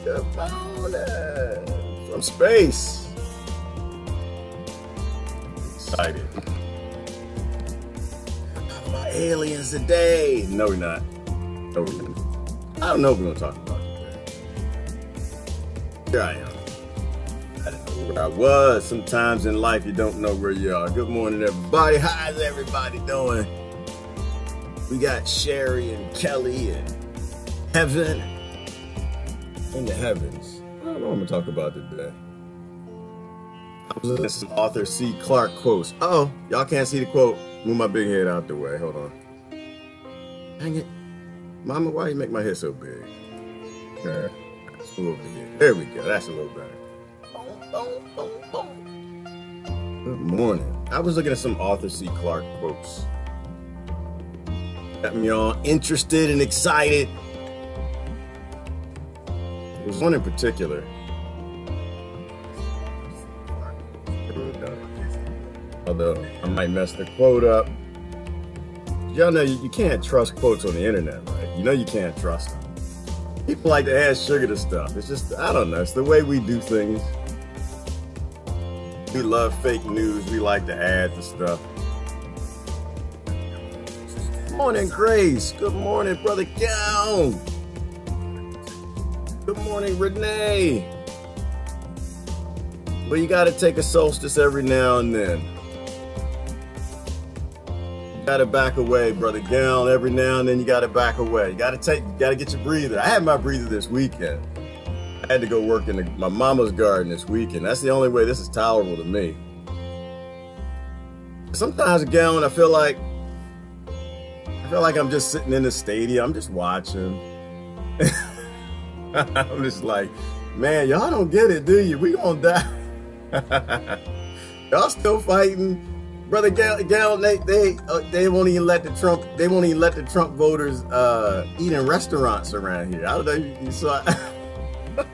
Good morning from space. Excited. My aliens today. No, we're not. No, we're not. I don't know what we're gonna talk about today. Here I am. I didn't know where I was. Sometimes in life you don't know where you are. Good morning, everybody. How's everybody doing? We got Sherry and Kelly and Heaven in the heavens. I don't know what I'm gonna talk about today. I was looking at some Arthur C. Clarke quotes. Oh, y'all can't see the quote. Move my big head out the way. Hold on. Dang it. Mama, why you make my head so big? Let's move over here. There we go. That's a little better. Good morning. I was looking at some Arthur C. Clarke quotes. Got me all interested and excited. There's one in particular. Although I might mess the quote up. Y'all know you can't trust quotes on the internet, right? You know you can't trust them. People like to add sugar to stuff. It's just, I don't know. It's the way we do things. We love fake news. We like to add to stuff. Good morning, Grace. Good morning, Brother Gown. Good morning, Renee. Well, you got to take a solstice every now and then. You got to back away, Brother Gown. Every now and then you got to back away. You got to get your breather. I had my breather this weekend. I had to go work in my mama's garden this weekend. That's the only way this is tolerable to me. Sometimes, Gown, I feel like I'm just sitting in the stadium. I'm just watching. I'm just like, man, y'all don't get it, do you? We gonna die. Y'all still fighting, Brother Gal. They won't even let the Trump voters eat in restaurants around here. I don't know if you saw. I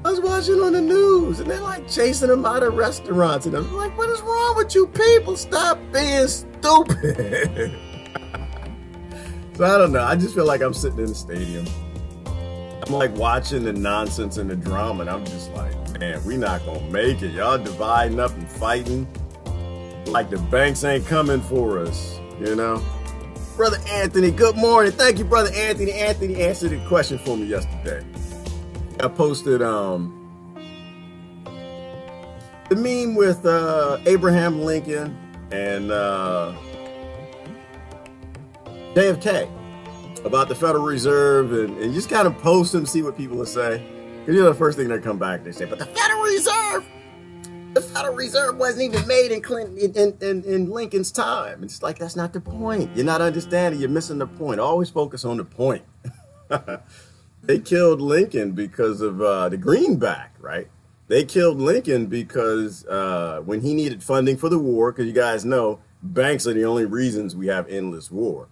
was watching on the news, and they're like chasing them out of restaurants, and I'm like, what is wrong with you people? Stop being stupid. So I don't know. I just feel like I'm sitting in the stadium. I'm like watching the nonsense and the drama, and I'm just like, man, we not gonna make it. Y'all dividing up and fighting like the banks ain't coming for us, you know? Brother Anthony, good morning. Thank you, Brother Anthony. Anthony answered a question for me yesterday. I posted the meme with Abraham Lincoln and JFK. About the Federal Reserve, and you just kind of post them, see what people will say. Because you know the first thing they come back, they say, but the Federal Reserve wasn't even made in Clinton in Lincoln's time. It's like, that's not the point. You're not understanding. You're missing the point. Always focus on the point. They killed Lincoln because of the greenback, right? They killed Lincoln because when he needed funding for the war, because you guys know banks are the only reasons we have endless war.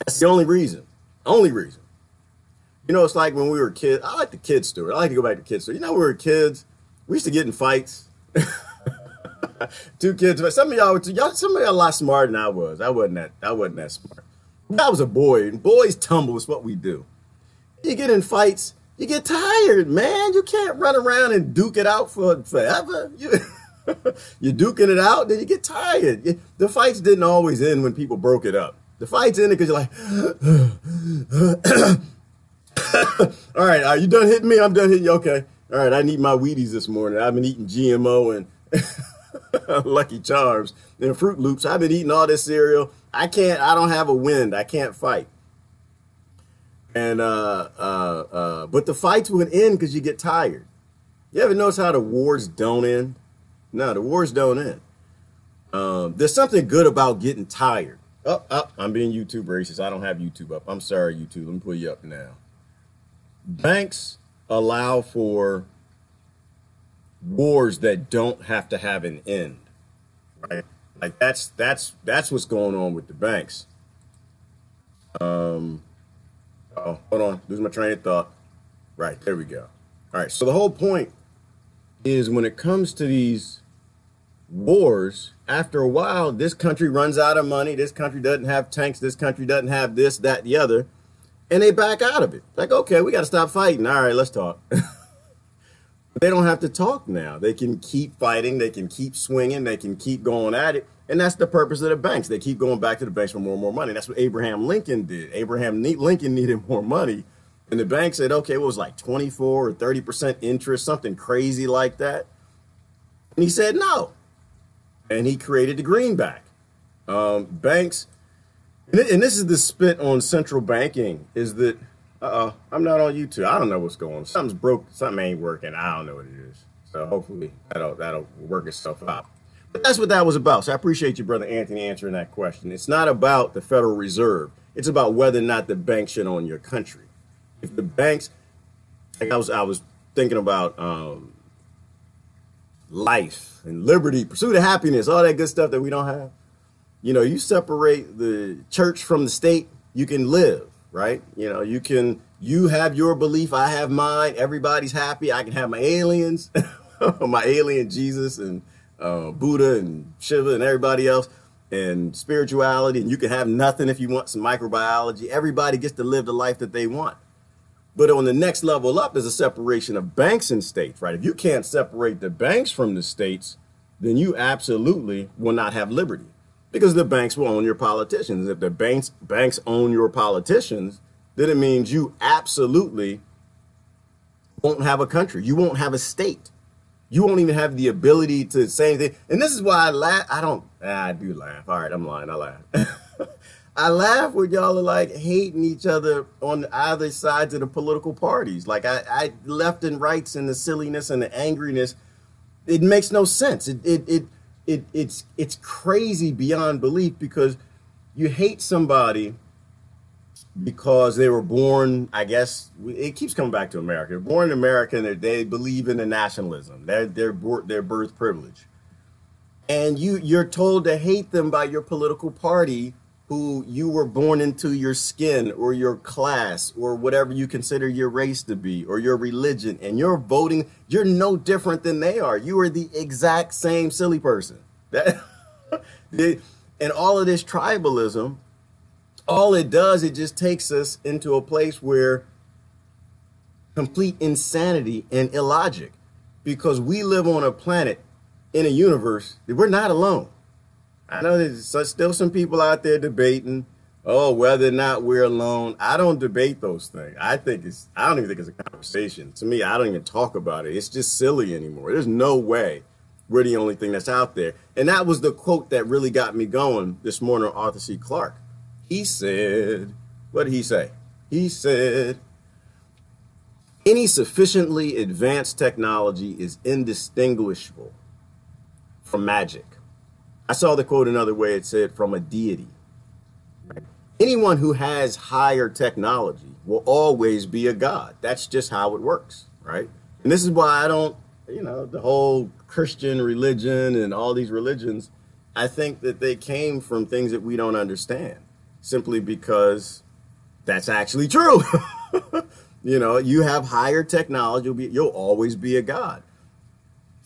That's the only reason. Only reason. You know, it's like when we were kids. I like the kids story. I like to go back to kids story. You know, when we were kids, we used to get in fights. Two kids. Some of y'all a lot smarter than I was. I wasn't that smart. I was a boy, and boys tumble is what we do. You get in fights, you get tired, man. You can't run around and duke it out forever. You're duking it out, then you get tired. The fights didn't always end when people broke it up. The fight's ended because you're like, all right, are you done hitting me? I'm done hitting you. Okay. All right, I need my Wheaties this morning. I've been eating GMO and Lucky Charms and Fruit Loops. I've been eating all this cereal. I don't have a wind. I can't fight. And, but the fights would end because you get tired. You ever notice how the wars don't end? No, the wars don't end. There's something good about getting tired. I'm being YouTube racist. I don't have YouTube up. I'm sorry, YouTube. Let me pull you up now. Banks allow for wars that don't have to have an end, right? Like that's what's going on with the banks. Oh, hold on. Lose my train of thought. Right, there we go. All right, so the whole point is when it comes to these wars, after a while, this country runs out of money. This country doesn't have tanks. This country doesn't have this, that, the other. and they back out of it. Like, okay, we got to stop fighting. All right, let's talk. They don't have to talk now. They can keep fighting. They can keep swinging. They can keep going at it. And that's the purpose of the banks. They keep going back to the banks for more and more money. That's what Abraham Lincoln did. Abraham Lincoln needed more money. And the bank said, okay, it was like 24 or 30% interest, something crazy like that. And he said no. And he created the greenback. Banks, and this is the spit on central banking, is that, I'm not on YouTube. I don't know what's going on. Something's broke. Something ain't working. I don't know what it is. So hopefully that'll work itself out. But that's what that was about. So I appreciate you, Brother Anthony, answering that question. It's not about the Federal Reserve. It's about whether or not the banks should own your country. If the banks, like I was thinking about life and liberty, pursuit of happiness, all that good stuff that we don't have. You know, you separate the church from the state, you can live, right? You know, you have your belief, I have mine, everybody's happy. I can have my aliens, my alien Jesus and Buddha and Shiva and everybody else, and spirituality, and you can have nothing if you want some microbiology. Everybody gets to live the life that they want. But on the next level up is a separation of banks and states, right? If you can't separate the banks from the states, then you absolutely will not have liberty, because the banks will own your politicians. If the banks own your politicians, then it means you absolutely won't have a country. You won't have a state. You won't even have the ability to say anything. And this is why I laugh. I do laugh. All right, I'm lying. I laugh. I laugh when y'all are like hating each other on either sides of the political parties. Like I left and rights and the silliness and the angriness, it makes no sense. It's crazy beyond belief, because you hate somebody because they were born, I guess, it keeps coming back to America. They're born in America and they believe in the nationalism, their birth privilege. And you're told to hate them by your political party, who you were born into your skin or your class or whatever you consider your race to be, or your religion, and you're voting. You're no different than they are. You are the exact same silly person. And all of this tribalism, all it does, it just takes us into a place where complete insanity and illogic, because we live on a planet in a universe that we're not alone. I know there's still some people out there debating, whether or not we're alone. I don't debate those things. I don't even think it's a conversation. To me, I don't even talk about it. It's just silly anymore. There's no way we're the only thing that's out there. And that was the quote that really got me going this morning on Arthur C. Clarke. He said, what did he say? He said, any sufficiently advanced technology is indistinguishable from magic. I saw the quote another way. It said, from a deity. Right? Anyone who has higher technology will always be a god. That's just how it works, right? And this is why I don't, the whole Christian religion and all these religions, I think that they came from things that we don't understand, simply because that's actually true. You have higher technology, you'll always be a god.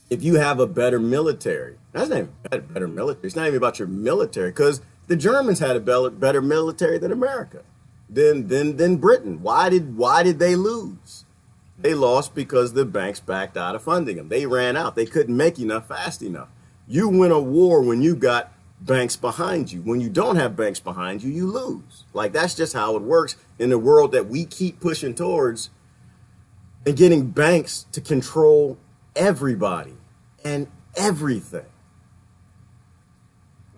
If you have a better military, that's not even better military. It's not even about your military, because the Germans had a better military than America, than Britain. Why did they lose? They lost because the banks backed out of funding them. They ran out. They couldn't make enough fast enough. You win a war when you got banks behind you. When you don't have banks behind you, you lose. Like, that's just how it works in the world that we keep pushing towards, and getting banks to control everybody and everything.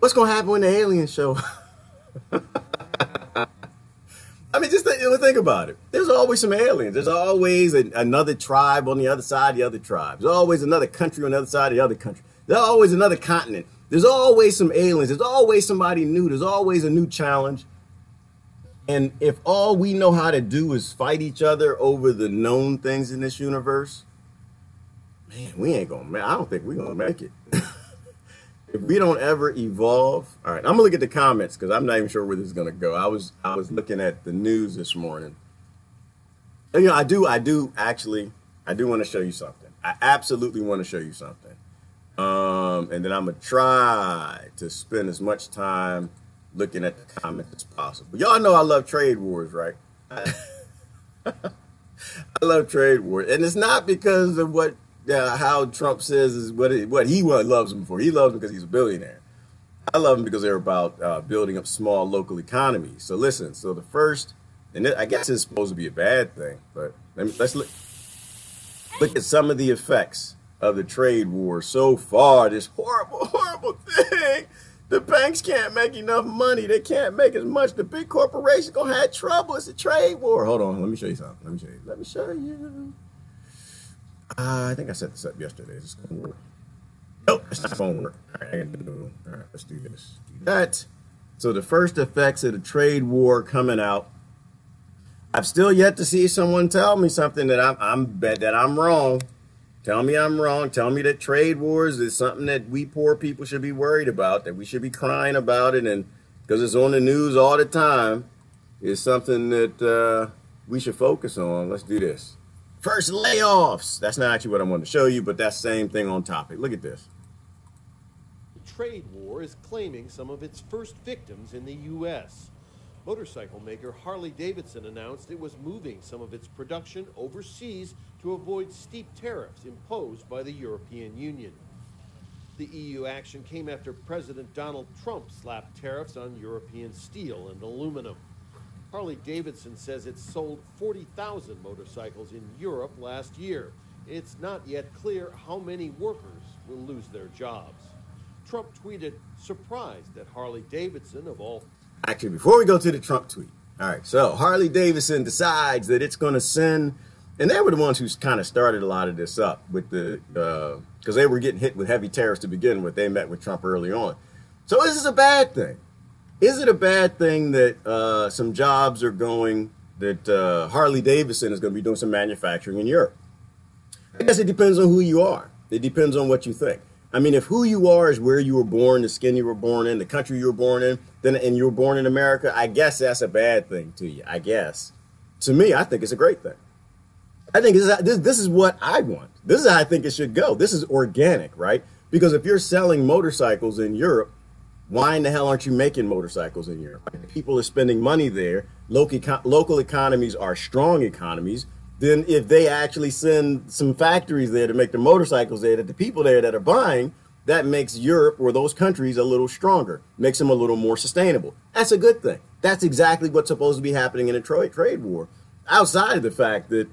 What's going to happen when the aliens show? I mean, just think about it. There's always some aliens. There's always another tribe on the other side of the other tribe. There's always another country on the other side of the other country. There's always another continent. There's always some aliens. There's always somebody new. There's always a new challenge. And if all we know how to do is fight each other over the known things in this universe, man, we ain't gonna make, I don't think we're gonna make it. If we don't ever evolve. All right, I'm gonna look at the comments, because I'm not even sure where this is gonna go. I was looking at the news this morning. And, I do want to show you something. I absolutely want to show you something. And then I'm gonna try to spend as much time looking at the comments as possible. Y'all know I love trade wars, right? I love trade war, and it's not because of what how Trump says is what he loves him for. He loves him because he's a billionaire. I love him because they're about building up small local economies. So listen, so the first, and I guess it's supposed to be a bad thing, but let's look at some of the effects of the trade war so far. This horrible, horrible thing. The banks can't make enough money. They can't make as much. The big corporations gonna have trouble. It's a trade war. Hold on, let me show you something. Let me show you. I think I set this up yesterday. Is this gonna work? Nope, it's not gonna work. All right, let's do this. Do that. So the first effects of the trade war coming out. I've still yet to see someone tell me something that I'm wrong. Tell me I'm wrong. Tell me that trade wars is something that we poor people should be worried about, that we should be crying about it, and because it's on the news all the time, is something that we should focus on. Let's do this. First, layoffs. That's not actually what I wanted to show you, but that's the same thing on topic. Look at this. The trade war is claiming some of its first victims in the U.S. Motorcycle maker Harley-Davidson announced it was moving some of its production overseas to avoid steep tariffs imposed by the European Union. The EU action came after President Donald Trump slapped tariffs on European steel and aluminum. Harley-Davidson says it sold 40,000 motorcycles in Europe last year. It's not yet clear how many workers will lose their jobs. Trump tweeted, surprised that Harley-Davidson, of all... Actually, before we go to the Trump tweet, all right, so Harley-Davidson decides that it's going to send, and they were the ones who kind of started a lot of this up with the, because they were getting hit with heavy tariffs to begin with. They met with Trump early on. So is this a bad thing? Is it a bad thing that some jobs are going, that Harley-Davidson is going to be doing some manufacturing in Europe? I guess it depends on who you are. It depends on what you think. I mean, if who you are is where you were born, the skin you were born in, the country you were born in, then and you were born in America, I guess that's a bad thing to you, I guess. To me, I think it's a great thing. I think this is what I want. This is how I think it should go. This is organic, right? Because if you're selling motorcycles in Europe, why in the hell aren't you making motorcycles in Europe? People are spending money there. Local economies are strong economies. Then if they actually send some factories there to make the motorcycles there, that the people there that are buying, that makes Europe or those countries a little stronger, makes them a little more sustainable. That's a good thing. That's exactly what's supposed to be happening in a trade war. Outside of the fact that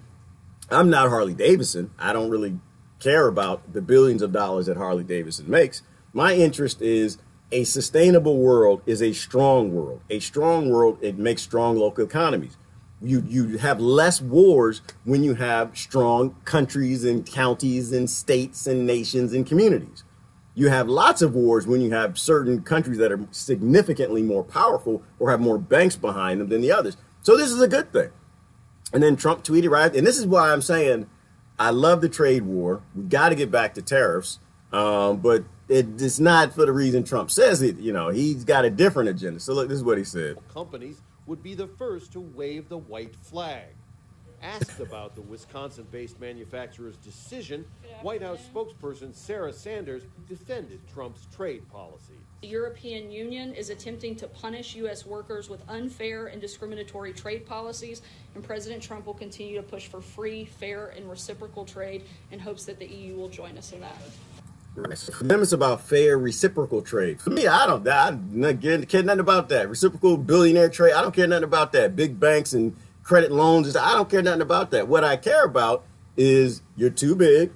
I'm not Harley-Davidson, I don't really care about the billions of dollars that Harley-Davidson makes. My interest is a sustainable world is a strong world. A strong world, it makes strong local economies. You have less wars when you have strong countries and counties and states and nations and communities. You have lots of wars when you have certain countries that are significantly more powerful or have more banks behind them than the others. So this is a good thing. And then Trump tweeted, right? And this is why I'm saying I love the trade war. We got to get back to tariffs. But it's not for the reason Trump says it. You know, he's got a different agenda. So look, this is what he said. Companies would be the first to wave the white flag. Asked about the Wisconsin-based manufacturer's decision, White House spokesperson Sarah Sanders defended Trump's trade policy. The European Union is attempting to punish U.S. workers with unfair and discriminatory trade policies, and President Trump will continue to push for free, fair, and reciprocal trade in hopes that the EU will join us in that. Right. So for them, it's about fair reciprocal trade. For me, I don't care nothing about that. Reciprocal billionaire trade, I don't care nothing about that. Big banks and credit loans, I don't care nothing about that. What I care about is you're too big.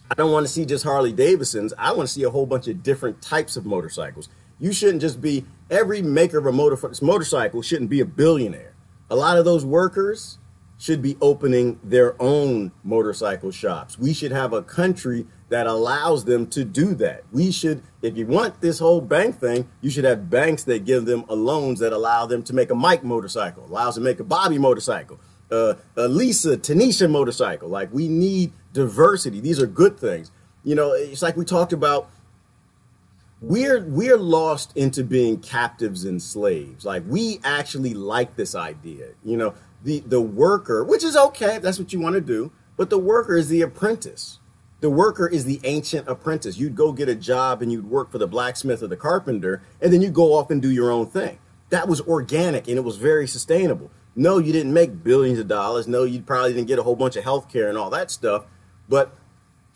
I don't want to see just Harley Davidsons. I want to see a whole bunch of different types of motorcycles. You shouldn't just be, every maker of a motorcycle shouldn't be a billionaire. A lot of those workers should be opening their own motorcycle shops. We should have a country that allows them to do that. We should, if you want this whole bank thing, you should have banks that give them loans that allow them to make a Mike motorcycle, allows them to make a Bobby motorcycle, a Lisa, Tanisha motorcycle. Like, we need diversity. These are good things. You know, it's like we talked about, we're lost into being captives and slaves. Like, we actually like this idea. You know, the worker, which is okay if that's what you want to do, but the worker is the apprentice. The worker is the ancient apprentice. You'd go get a job and you'd work for the blacksmith or the carpenter, and then you go off and do your own thing. That was organic and it was very sustainable. No, you didn't make billions of dollars. No, you probably didn't get a whole bunch of health care and all that stuff. But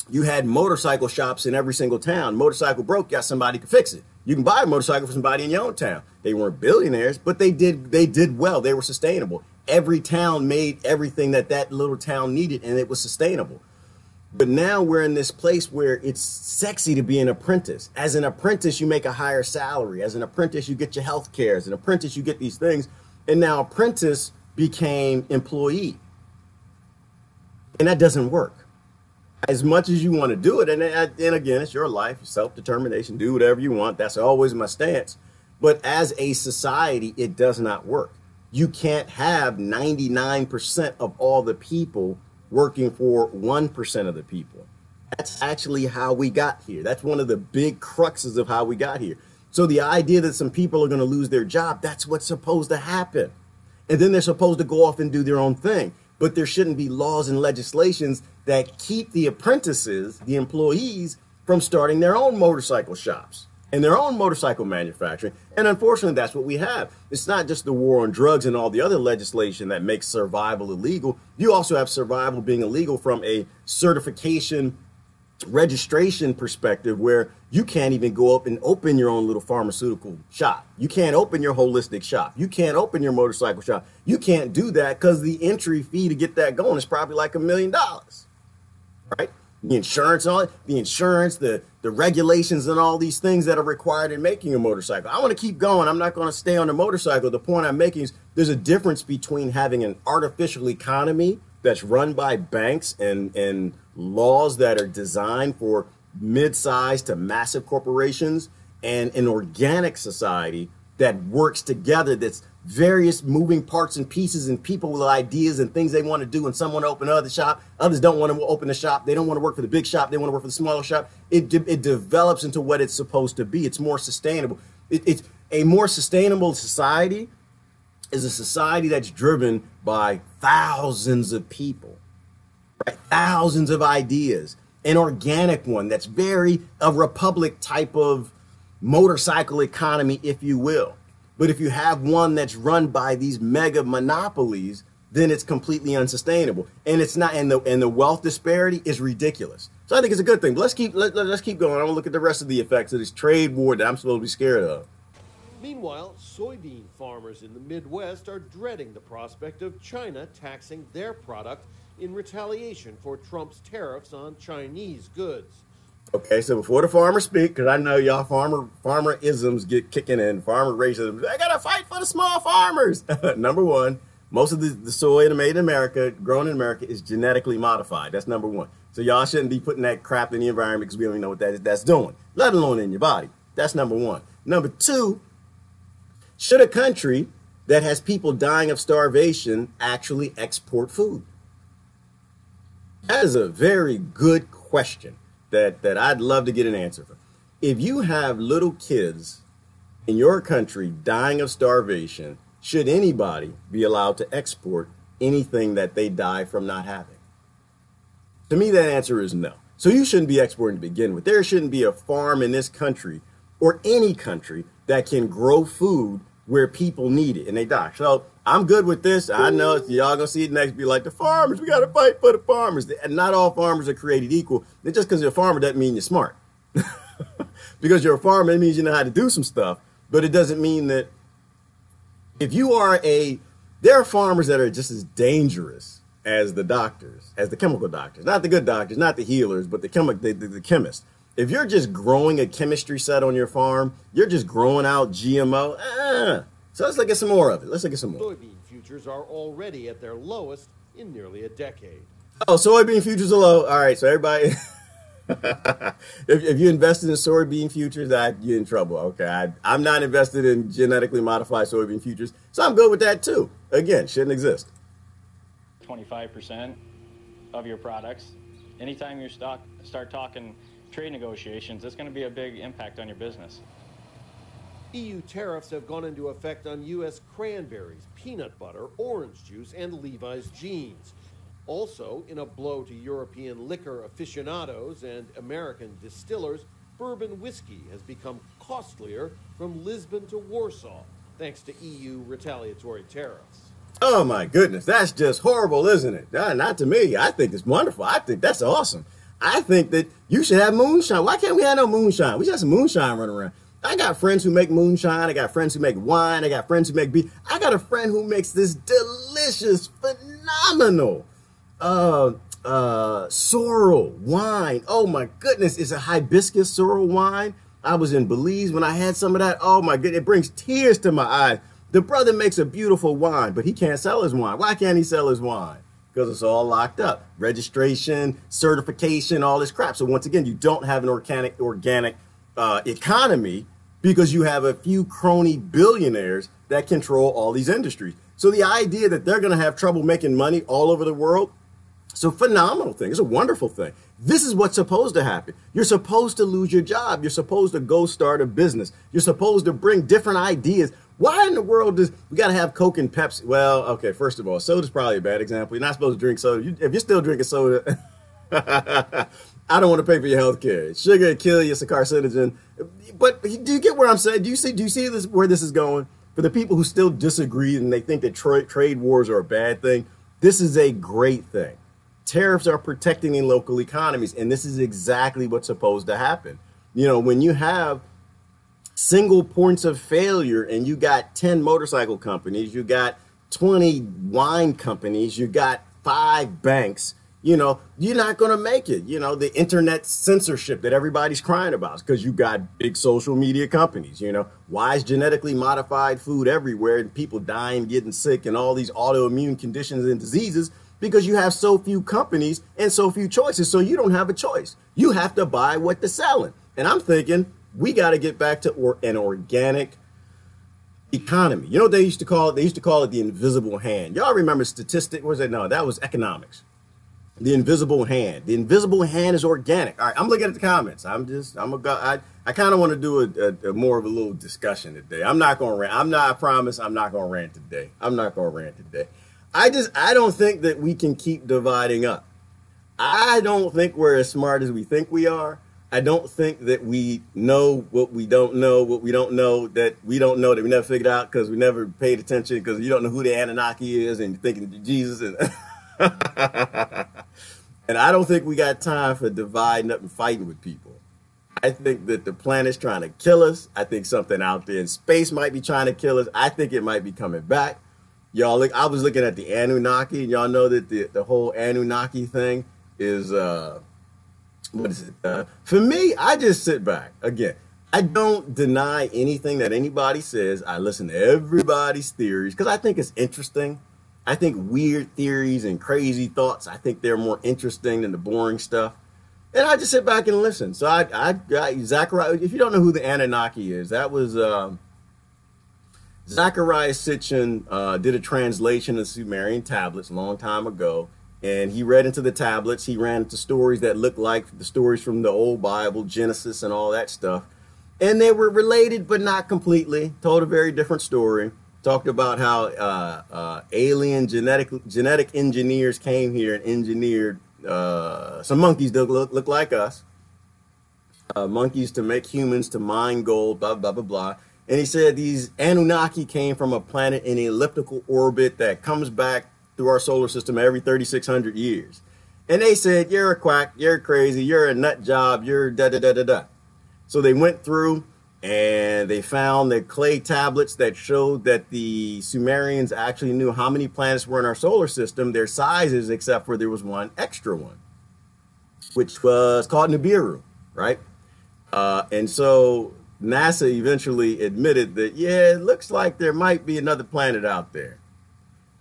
you had motorcycle shops in every single town. Motorcycle broke, got somebody to fix it. You can buy a motorcycle for somebody in your own town. They weren't billionaires, but they did well. They were sustainable. Every town made everything that that little town needed, and it was sustainable. But now we're in this place where it's sexy to be an apprentice. As an apprentice, you make a higher salary. As an apprentice, you get your health care. As an apprentice, you get these things. And now apprentice became employee. And that doesn't work. As much as you want to do it, and again, it's your life, self-determination, do whatever you want. That's always my stance. But as a society, it does not work. You can't have 99% of all the people working for 1% of the people. That's actually how we got here. That's one of the big cruxes of how we got here. So the idea that some people are going to lose their job, that's what's supposed to happen. And then they're supposed to go off and do their own thing. But there shouldn't be laws and legislations that keep the apprentices, the employees, from starting their own motorcycle shops and their own motorcycle manufacturing. And unfortunately, that's what we have. It's not just the war on drugs and all the other legislation that makes survival illegal. You also have survival being illegal from a certification registration perspective, where you can't even go up and open your own little pharmaceutical shop. You can't open your holistic shop. You can't open your motorcycle shop. You can't do that because the entry fee to get that going is probably like $1 million, right? The insurance on it, the regulations and all these things that are required in making a motorcycle. I want to keep going. I'm not going to stay on the motorcycle. The point I'm making is there's a difference between having an artificial economy that's run by banks and laws that are designed for mid-sized to massive corporations, and an organic society that works together, that's various moving parts and pieces and people with ideas and things they want to do, and some want to open another shop, others don't want to open a shop, they don't want to work for the big shop, they want to work for the smaller shop. It develops into what it's supposed to be. It's more sustainable. It's a more sustainable society is a society that's driven by thousands of people, right? Thousands of ideas. An organic one that's very a republic type of motorcycle economy, if you will. But if you have one that's run by these mega monopolies, then it's completely unsustainable. And it's not, and the wealth disparity is ridiculous. So I think it's a good thing. But let's keep going. I want to look at the rest of the effects of this trade war that I'm supposed to be scared of. Meanwhile, soybean farmers in the Midwest are dreading the prospect of China taxing their product in retaliation for Trump's tariffs on Chinese goods. Okay, so before the farmers speak, because I know y'all farmer isms get kicking in, farmer racism, I gotta fight for the small farmers. Number one, most of the soy made in America, grown in America, is genetically modified. That's number one. So y'all shouldn't be putting that crap in the environment because we don't even know what that's doing, let alone in your body. That's number one. Number two, should a country that has people dying of starvation actually export food? That is a very good question that I'd love to get an answer for. If you have little kids in your country dying of starvation, should anybody be allowed to export anything that they die from not having? To me, that answer is no. So you shouldn't be exporting to begin with. There shouldn't be a farm in this country or any country that can grow food where people need it and they die. So I'm good with this. I know y'all gonna see it next, be like, the farmers, we gotta fight for the farmers. And not all farmers are created equal. And just because you're a farmer doesn't mean you're smart. Because you're a farmer, it means you know how to do some stuff. But it doesn't mean that if you are there are farmers that are just as dangerous as the doctors, as the chemical doctors. Not the good doctors, not the healers, but the chemists. If you're just growing a chemistry set on your farm, you're just growing out GMO. So let's look at some more of it. Let's look at some more. Soybean futures are already at their lowest in nearly a decade. Oh, soybean futures are low. All right, so everybody, if you invested in soybean futures, you're in trouble. Okay, I'm not invested in genetically modified soybean futures, so I'm good with that too. Again, shouldn't exist. 25% of your products. Anytime you start talking trade negotiations, that's going to be a big impact on your business. EU tariffs have gone into effect on U.S. cranberries, peanut butter, orange juice, and Levi's jeans. Also, in a blow to European liquor aficionados and American distillers, bourbon whiskey has become costlier from Lisbon to Warsaw, thanks to EU retaliatory tariffs. Oh my goodness, that's just horrible, isn't it? Not to me. I think it's wonderful. I think that's awesome. I think that you should have moonshine. Why can't we have no moonshine? We should have some moonshine running around. I got friends who make moonshine. I got friends who make wine. I got friends who make beer. I got a friend who makes this delicious, phenomenal sorrel wine. Oh my goodness, it's a hibiscus sorrel wine. I was in Belize when I had some of that. Oh my goodness, it brings tears to my eyes. The brother makes a beautiful wine, but he can't sell his wine. Why can't he sell his wine? Because it's all locked up. Registration, certification, all this crap. So once again, you don't have an organic economy because you have a few crony billionaires that control all these industries. So the idea that they're going to have trouble making money all over the world, it's a phenomenal thing. It's a wonderful thing. This is what's supposed to happen. You're supposed to lose your job. You're supposed to go start a business. You're supposed to bring different ideas. Why in the world does we got to have Coke and Pepsi? Well, okay, first of all, soda's probably a bad example. You're not supposed to drink soda. If you're still drinking soda, I don't want to pay for your health care. Sugar will kill you. It's a carcinogen. But do you get where I'm saying? Do you see this, where this is going? For the people who still disagree and they think that trade wars are a bad thing, this is a great thing. Tariffs are protecting the local economies, and this is exactly what's supposed to happen. You know, when you have single points of failure and you got 10 motorcycle companies, you got 20 wine companies, you got 5 banks, you know, you're not going to make it. You know, the internet censorship that everybody's crying about because you got big social media companies. You know, why is genetically modified food everywhere and people dying, getting sick and all these autoimmune conditions and diseases? Because you have so few companies and so few choices. So you don't have a choice. You have to buy what they're selling. And I'm thinking we got to get back to an organic economy. You know what they used to call it? They used to call it the invisible hand. Y'all remember statistic? What was that? No, that was economics. The invisible hand. The invisible hand is organic. All right, I'm looking at the comments. I kind of want to do a more of a little discussion today. I'm not going to rant. I promise I'm not going to rant today. I don't think that we can keep dividing up. I don't think we're as smart as we think we are. I don't think that we know what we don't know, that we never figured out because we never paid attention because you don't know who the Anunnaki is and you're thinking Jesus. And I don't think we got time for dividing up and fighting with people. I think that the planet's trying to kill us. I think something out there in space might be trying to kill us. I think it might be coming back. Y'all, look, I was looking at the Anunnaki, and y'all know that the whole Anunnaki thing is, what is it? For me, I just sit back. Again, I don't deny anything that anybody says. I listen to everybody's theories because I think it's interesting. I think weird theories and crazy thoughts, I think they're more interesting than the boring stuff. And I just sit back and listen. So I got Zachariah. If you don't know who the Anunnaki is, that was Zachariah Sitchin did a translation of Sumerian tablets a long time ago. And he read into the tablets. He ran into stories that looked like the stories from the old Bible, Genesis and all that stuff. And they were related, but not completely. Told a very different story. Talked about how alien genetic engineers came here and engineered some monkeys that look like us. Monkeys to make humans to mine gold, blah, blah, blah, blah. And he said these Anunnaki came from a planet in an elliptical orbit that comes back through our solar system every 3,600 years. And they said, you're a quack, you're crazy, you're a nut job, you're da-da-da-da-da. So they went through and they found the clay tablets that showed that the Sumerians actually knew how many planets were in our solar system, their sizes, except for there was one extra one, which was called Nibiru, right? And so NASA eventually admitted that, yeah, it looks like there might be another planet out there.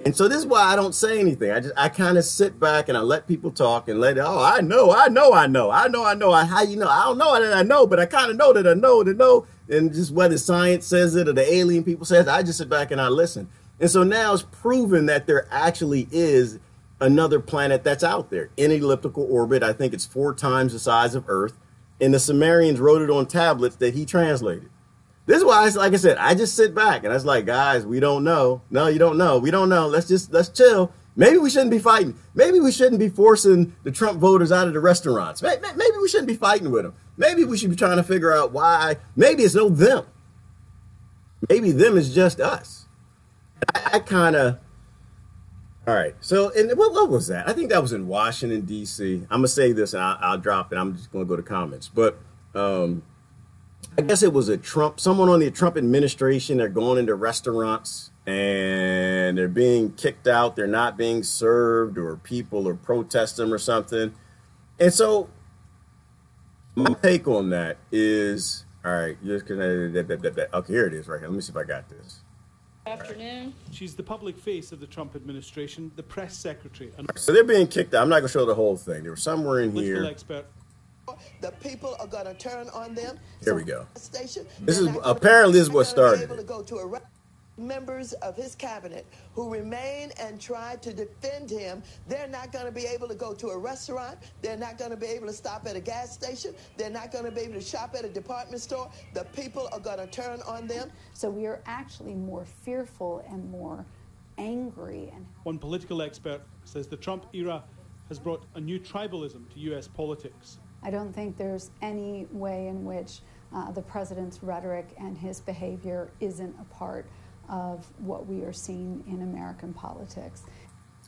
And so this is why I don't say anything. I kind of sit back and I let people talk and let it, oh, I know. How you know? I don't know that I know, but I kind of know that I know. And just whether science says it or the alien people says it, I just sit back and I listen. And so now it's proven that there actually is another planet that's out there in elliptical orbit. I think it's 4 times the size of Earth. And the Sumerians wrote it on tablets that he translated. This is why, like I said, I just sit back and I was like, guys, we don't know. No, you don't know. We don't know. Let's chill. Maybe we shouldn't be fighting. Maybe we shouldn't be forcing the Trump voters out of the restaurants. Maybe we shouldn't be fighting with them. Maybe we should be trying to figure out why. Maybe it's no them. Maybe them is just us. I kind of All right. So, and what was that? I think that was in Washington, D.C. I'm going to say this and I'll drop it. I'm just going to go to comments. But I guess it was someone on the Trump administration. They're going into restaurants and they're being kicked out. They're not being served, or people are protesting or something. And so my take on that is, all right, okay, here it is right here. Let me see if I got this. Afternoon. She's the public face of the Trump administration, the press secretary. So they're being kicked out. I'm not going to show the whole thing. They were somewhere in here. Expert. The people are going to turn on them. Here we go. Station, this is apparently this is what started. Able to go to members of his cabinet who remain and try to defend him. They're not going to be able to go to a restaurant. They're not going to be able to stop at a gas station. They're not going to be able to shop at a department store. The people are going to turn on them. So we are actually more fearful and more angry. And one political expert says the Trump era has brought a new tribalism to U.S. politics. I don't think there's any way in which the president's rhetoric and his behavior isn't a part of what we are seeing in American politics.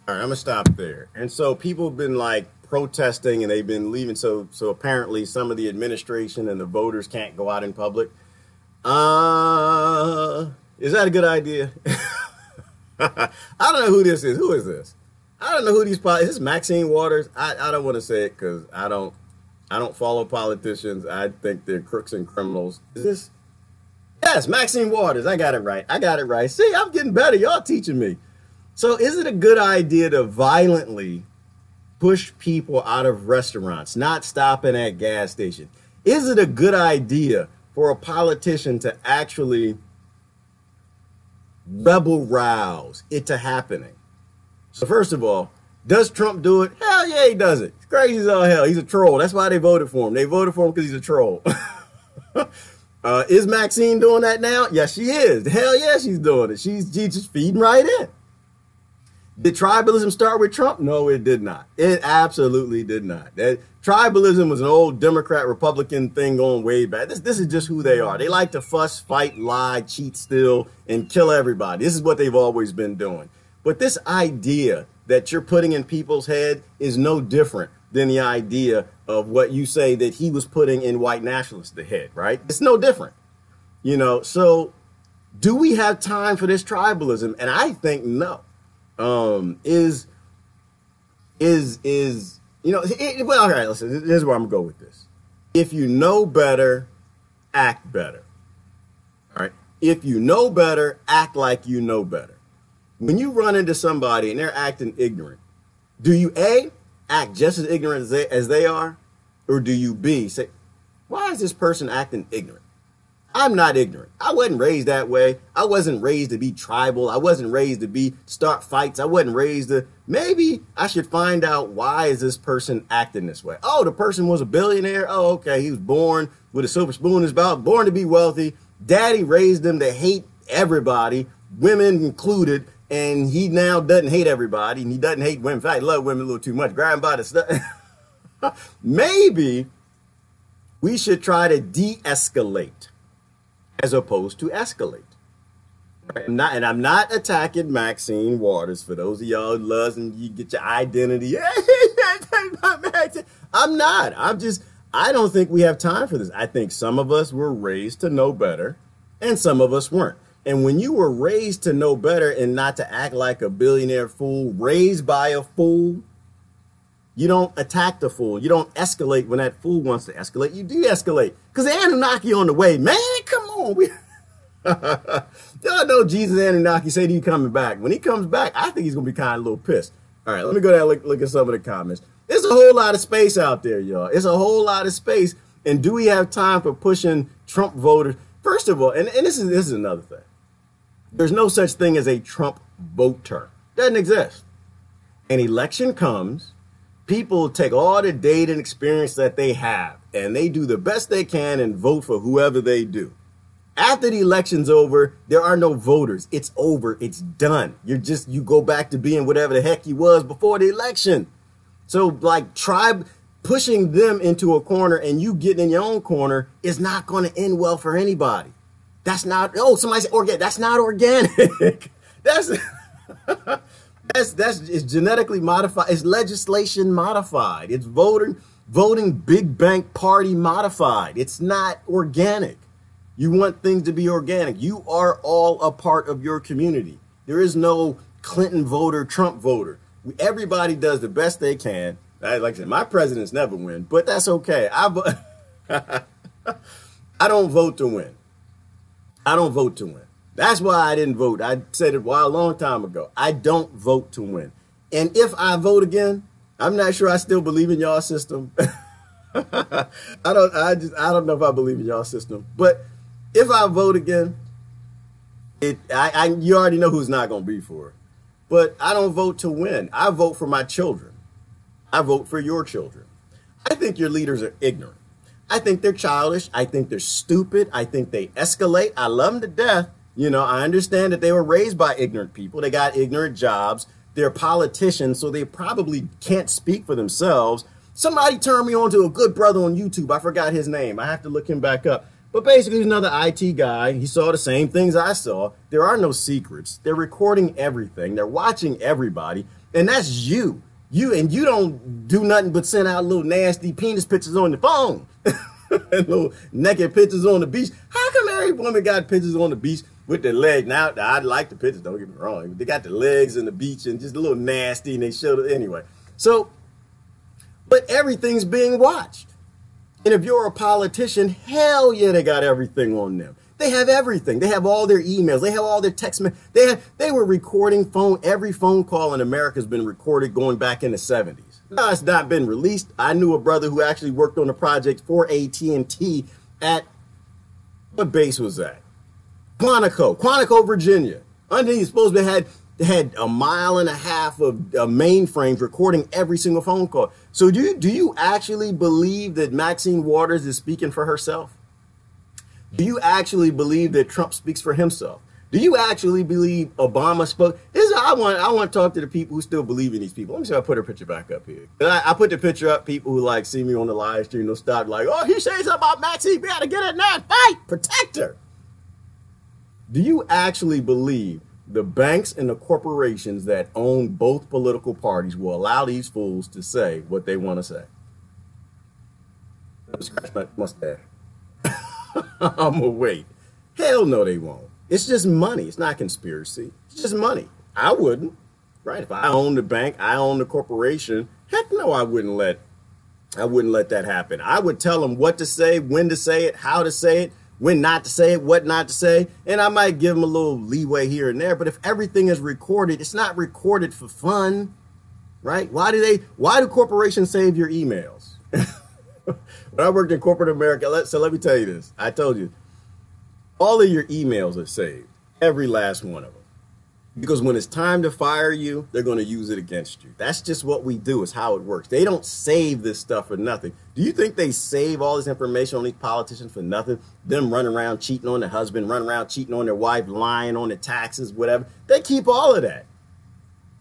All right, I'm gonna stop there. And so people have been like protesting and they've been leaving. So apparently some of the administration and the voters can't go out in public. Is that a good idea? I don't know who this is. Who is this? I don't know who these is this Maxine Waters? I don't want to say it because I don't follow politicians. I think they're crooks and criminals. Is this? Yes, Maxine Waters. I got it right. See, I'm getting better. Y'all teaching me. So is it a good idea to violently push people out of restaurants, not stopping at gas stations? Is it a good idea for a politician to actually rebel rouse it to happening? So first of all, does Trump do it? Hell yeah, he does it. It's crazy as all hell. He's a troll. That's why they voted for him. They voted for him because he's a troll. Is Maxine doing that now? Yes, she is. Hell yeah, she's doing it. She's just feeding right in. Did tribalism start with Trump? No, it did not. It absolutely did not. Tribalism was an old Democrat-Republican thing going way back. This is just who they are. They like to fuss, fight, lie, cheat, steal, and kill everybody. This is what they've always been doing. But this idea that you're putting in people's head is no different than the idea of what you say that he was putting in white nationalists' head, right? It's no different, you know. So do we have time for this tribalism? And I think no. Well, all right, listen, here's where I'm gonna go with this. If you know better, act better. All right. If you know better, act like you know better. When you run into somebody and they're acting ignorant, do you A, act just as ignorant as they are? Or do you B, say, why is this person acting ignorant? I'm not ignorant. I wasn't raised that way. I wasn't raised to be tribal. I wasn't raised to start fights. I wasn't raised to, maybe I should find out why is this person acting this way? Oh, the person was a billionaire. Oh, okay. He was born with a silver spoon in his mouth, born to be wealthy. Daddy raised him to hate everybody, women included. And he now doesn't hate everybody, and he doesn't hate women. In fact, he loves women a little too much. Grab him by the stuff. Maybe we should try to de-escalate as opposed to escalate. Right? I'm not attacking Maxine Waters. For those of y'all who loves and you get your identity. I'm not. I don't think we have time for this. I think some of us were raised to know better, and some of us weren't. And when you were raised to know better and not to act like a billionaire fool, raised by a fool, you don't attack the fool. You don't escalate when that fool wants to escalate. You de-escalate. Because the Anunnaki on the way. Man, come on. Y'all know Jesus Anunnaki said he's coming back. When he comes back, I think he's going to be kind of a little pissed. All right, let me go down and look at some of the comments. There's a whole lot of space out there, y'all. It's a whole lot of space. And do we have time for pushing Trump voters? First of all, and this is another thing. There's no such thing as a Trump voter. Doesn't exist. An election comes, people take all the data and experience that they have, and they do the best they can and vote for whoever they do. After the election's over, there are no voters. It's over. It's done. You go back to being whatever the heck you was before the election. So like pushing them into a corner and you getting in your own corner is not going to end well for anybody. That's not, somebody said organic. That's not organic. It's genetically modified. It's legislation modified. It's voting big bank party modified. It's not organic. You want things to be organic. You are all a part of your community. There is no Clinton voter, Trump voter. Everybody does the best they can. Like I said, my presidents never win, but that's okay. I don't vote to win. I don't vote to win. That's why I didn't vote. I said it a long time ago. I don't vote to win. And if I vote again, I'm not sure I still believe in y'all system. I don't know if I believe in y'all system. But if I vote again, you already know who's not going to be for it. But I don't vote to win. I vote for my children. I vote for your children. I think your leaders are ignorant. I think they're childish. I think they're stupid. I think they escalate. I love them to death. You know, I understand that they were raised by ignorant people. They got ignorant jobs. They're politicians, so they probably can't speak for themselves. Somebody turned me on to a good brother on YouTube. I forgot his name. I have to look him back up. But basically, he's another IT guy. He saw the same things I saw. There are no secrets. They're recording everything. They're watching everybody. And that's you. You don't do nothing but send out little nasty penis pictures on the phone. And little naked pictures on the beach. How come every woman got pictures on the beach with their leg? Now, I like the pictures, don't get me wrong. They got the legs in the beach and just a little nasty, and they showed it anyway. So, but everything's being watched. And if you're a politician, hell yeah, they got everything on them. They have everything. They have all their emails. They have all their text messages. They were recording every phone call in America has been recorded going back in the 70s. Now it's not been released. I knew a brother who actually worked on a project for AT&T at, what base was that? Quantico, Virginia. Underneath, supposed to had 1.5 miles of mainframes recording every single phone call. So do you actually believe that Maxine Waters is speaking for herself? Do you actually believe that Trump speaks for himself? Do you actually believe Obama spoke? I want to talk to the people who still believe in these people. Let me see if I put her picture back up here. I put the picture up. People who like see me on the live stream, they'll stop like, oh, he says something about Maxine. We got to get in there and fight, protect her. Do you actually believe the banks and the corporations that own both political parties will allow these fools to say what they want to say? Scratch my mustache. I'm gonna wait. Hell no, they won't. It's just money. It's not conspiracy. It's just money. I wouldn't, right? If I own the bank, I own the corporation. Heck no, I wouldn't let that happen. I would tell them what to say, when to say it, how to say it, when not to say it, what not to say, and I might give them a little leeway here and there. But if everything is recorded, it's not recorded for fun, right? Why do corporations save your emails? When I worked in corporate America, so let me tell you this. I told you, all of your emails are saved, every last one of them. Because when it's time to fire you, they're going to use it against you. That's just what we do. It's how it works. They don't save this stuff for nothing. Do you think they save all this information on these politicians for nothing? Them running around cheating on their husband, running around cheating on their wife, lying on their taxes, whatever. They keep all of that.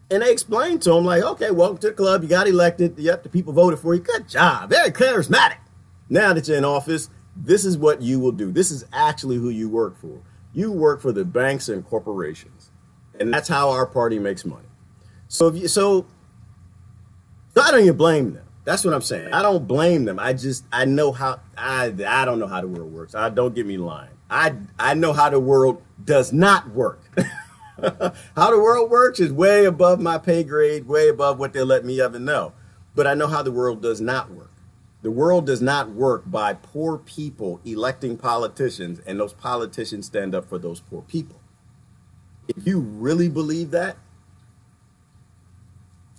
And they explain to them like, okay, welcome to the club. You got elected. Yep, the people voted for you. Good job. Very charismatic. Now that you're in office, this is what you will do. This is actually who you work for. You work for the banks and corporations. And that's how our party makes money. So I don't even blame them. That's what I'm saying. I don't blame them. I know how, I don't know how the world works. Don't get me lying. I know how the world does not work. How the world works is way above my pay grade, way above what they'll let me ever know. But I know how the world does not work. The world does not work by poor people electing politicians, and those politicians stand up for those poor people. If you really believe that,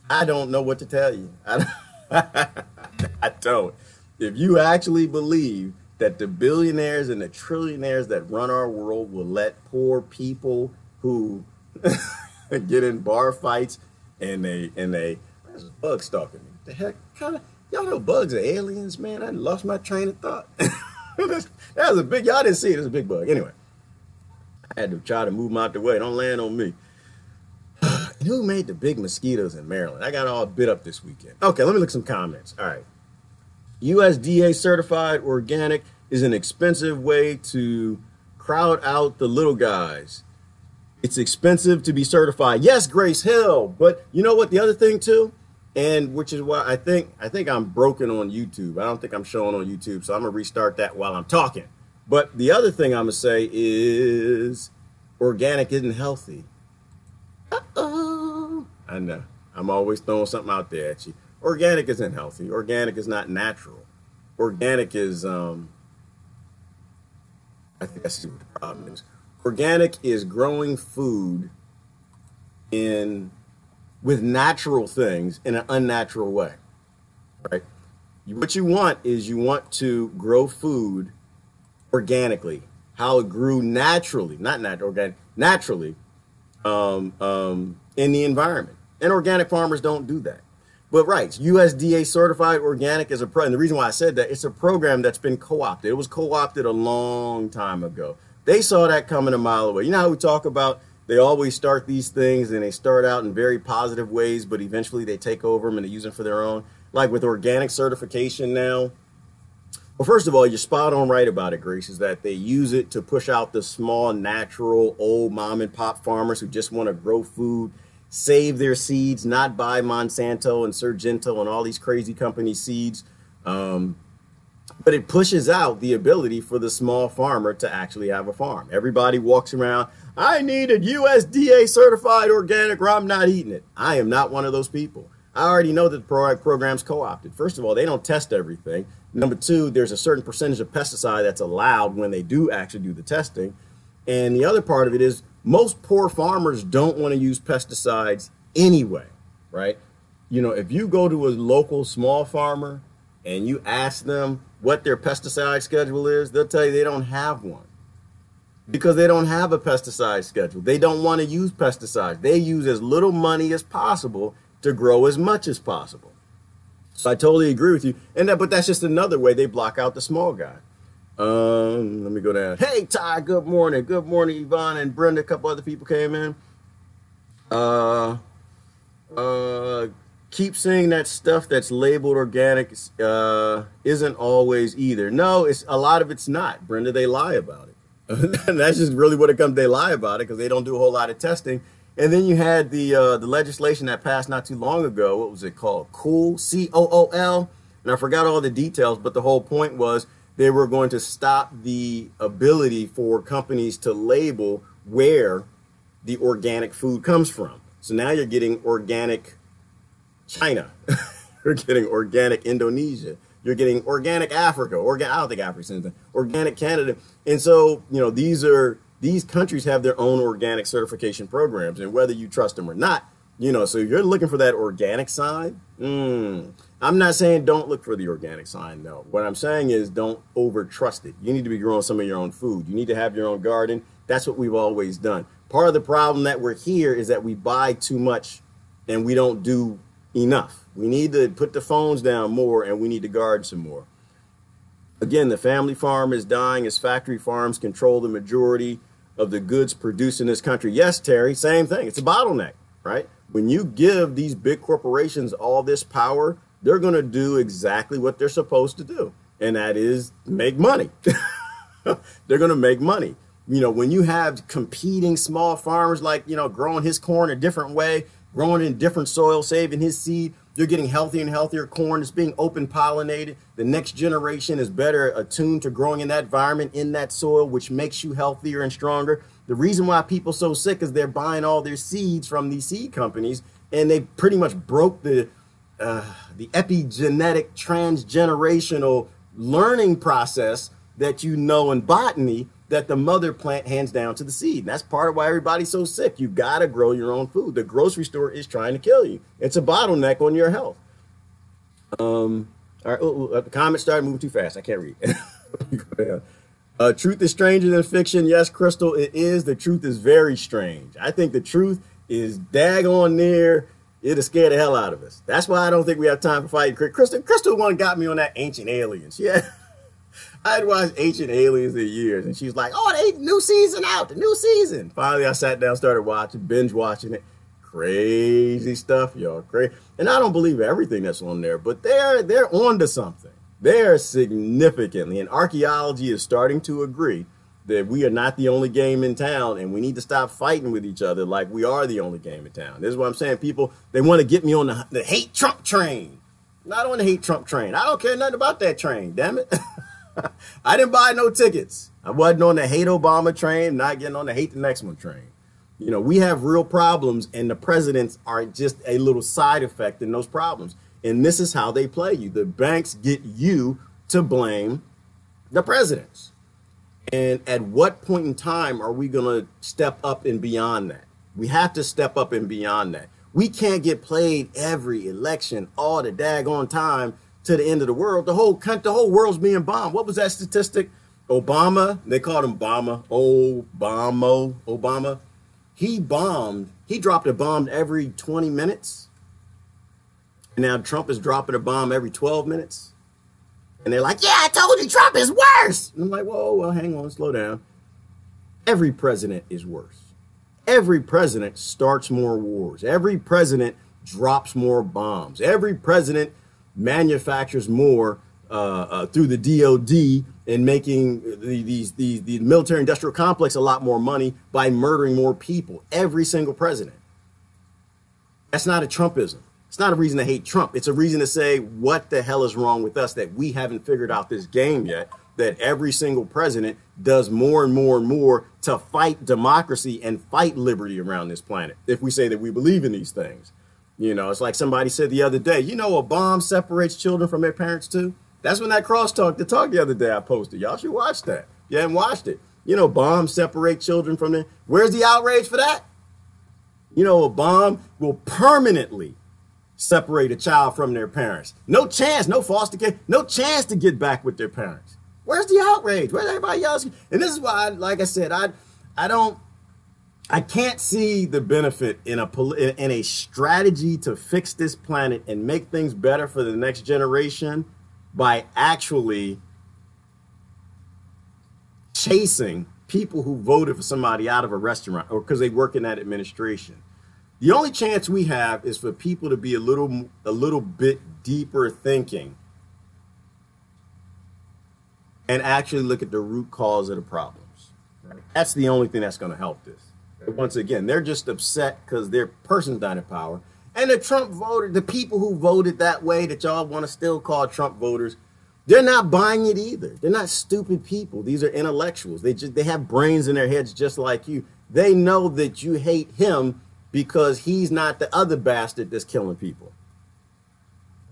I don't know what to tell you. I don't. If you actually believe that the billionaires and the trillionaires that run our world will let poor people who get in bar fights and there's a bug stalking me. The heck, y'all know bugs are aliens, man. I lost my train of thought. That was a big, y'all didn't see it. It was a big bug. Anyway, I had to try to move them out the way. Don't land on me. And who made the big mosquitoes in Maryland? I got all bit up this weekend. Okay, let me look at some comments. All right. USDA certified organic is an expensive way to crowd out the little guys. It's expensive to be certified. Yes, Grace Hill. But you know what? The other thing too, and which is why I think I'm broken on YouTube. I don't think I'm showing on YouTube, so I'm gonna restart that while I'm talking. But the other thing I'm gonna say is organic isn't healthy. Uh-oh. I know. I'm always throwing something out there at you. Organic isn't healthy. Organic is not natural. Organic is I think I see what the problem is. Organic is growing food with natural things in an unnatural way, right? What you want is you want to grow food organically, how it grew naturally, not organic, naturally in the environment. And organic farmers don't do that. But right, USDA certified organic is and the reason why I said that, it's a program that's been co-opted. It was co-opted a long time ago. They saw that coming a mile away. You know how we talk about they always start these things and they start out in very positive ways, but eventually they take over them and they use them for their own. Like with organic certification now. Well, first of all, you're spot on right about it, Grace, is that they use it to push out the small, natural, old mom and pop farmers who just want to grow food, save their seeds, not buy Monsanto and Syngenta and all these crazy company seeds. But it pushes out the ability for the small farmer to actually have a farm. Everybody walks around, I need a USDA certified organic or I'm not eating it. I am not one of those people. I already know that the program's co-opted. First of all, they don't test everything. Number two, there's a certain percentage of pesticide that's allowed when they do actually do the testing. And the other part of it is most poor farmers don't want to use pesticides anyway, right? You know, if you go to a local small farmer and you ask them what their pesticide schedule is, they'll tell you they don't have one because they don't have a pesticide schedule. They don't want to use pesticides. They use as little money as possible to grow as much as possible. So I totally agree with you. But that's just another way they block out the small guy. Let me go down. Hey, Ty, good morning. Good morning, Yvonne and Brenda. A couple other people came in. Keep saying that stuff that's labeled organic isn't always either. No, a lot of it's not, Brenda. They lie about it. And that's just really what it comes. They lie about it because they don't do a whole lot of testing. And then you had the legislation that passed not too long ago. What was it called? Cool, C-O-O-L. And I forgot all the details, but the whole point was they were going to stop the ability for companies to label where the organic food comes from. So now you're getting organic China. You're getting organic Indonesia. You're getting organic Africa. I don't think Africa's anything. Organic Canada. And so, you know, these countries have their own organic certification programs, and whether you trust them or not, you know, so you're looking for that organic sign. I'm not saying don't look for the organic sign, no. What I'm saying is don't over trust it. You need to be growing some of your own food. You need to have your own garden. That's what we've always done. Part of the problem that we're here is that we buy too much and we don't do enough. We need to put the phones down more and we need to garden some more. Again, the family farm is dying as factory farms control the majority of the goods produced in this country. Yes, Terry, same thing. It's a bottleneck, right? When you give these big corporations all this power, they're going to do exactly what they're supposed to do, and that is make money. They're going to make money. You know, when you have competing small farmers like, you know, growing his corn a different way, growing in different soil, saving his seed, you're getting healthier and healthier corn. It's being open pollinated. The next generation is better attuned to growing in that environment, in that soil, which makes you healthier and stronger. The reason why people are so sick is they're buying all their seeds from these seed companies, and they pretty much broke the epigenetic transgenerational learning process that you know in botany that the mother plant hands down to the seed. And that's part of why everybody's so sick. You got to grow your own food. The grocery store is trying to kill you. It's a bottleneck on your health. All right, the comments started moving too fast. I can't read. Truth is stranger than fiction. Yes, Crystal, it is. The truth is very strange. I think the truth is daggone near. It'll scare the hell out of us. That's why I don't think we have time for fighting. Crystal one got me on that Ancient Aliens. Yeah. I'd watched Ancient Aliens in years, and she was like, oh, the new season out, the new season. Finally, I sat down, started watching, binge watching it. Crazy stuff, y'all. Crazy. And I don't believe everything that's on there, but they're on to something. They're significantly, and archaeology is starting to agree that we are not the only game in town, and we need to stop fighting with each other like we are the only game in town. This is what I'm saying. People, they want to get me on the hate Trump train. Not on the hate Trump train. I don't care nothing about that train, damn it. I didn't buy no tickets. I wasn't on the hate Obama train, not getting on the hate the next one train. You know, we have real problems, and the presidents are just a little side effect in those problems. And this is how they play you. The banks get you to blame the presidents. And at what point in time are we going to step up and beyond that? We have to step up and beyond that. We can't get played every election all the daggone time to the end of the world. The whole world's being bombed. What was that statistic? Obama, they called him Obama. He dropped a bomb every 20 minutes. And now Trump is dropping a bomb every 12 minutes. And they're like, yeah, I told you Trump is worse. And I'm like, whoa, well, hang on, slow down. Every president is worse. Every president starts more wars. Every president drops more bombs. Every president manufactures more through the DOD and making the military industrial complex a lot more money by murdering more people. Every single president. That's not a Trumpism. It's not a reason to hate Trump. It's a reason to say, what the hell is wrong with us that we haven't figured out this game yet, that every single president does more and more and more to fight democracy and fight liberty around this planet. If we say that we believe in these things, you know, it's like somebody said the other day, you know, a bomb separates children from their parents too. That's when that crosstalk, the talk the other day I posted. Y'all should watch that. You haven't watched it. You know, bombs separate children from their, where's the outrage for that? You know, a bomb will permanently separate a child from their parents. No chance, no foster care, no chance to get back with their parents. Where's the outrage? Where's everybody else? And this is why, like I said, I can't see the benefit in a strategy to fix this planet and make things better for the next generation by actually chasing people who voted for somebody out of a restaurant or because they work in that administration. The only chance we have is for people to be a little bit deeper thinking and actually look at the root cause of the problems. That's the only thing that's going to help this. Once again, they're just upset because their person's not in power. And the Trump voter, the people who voted that way that y'all want to still call Trump voters, they're not buying it either. They're not stupid people. These are intellectuals. They have brains in their heads just like you. They know that you hate him because he's not the other bastard that's killing people.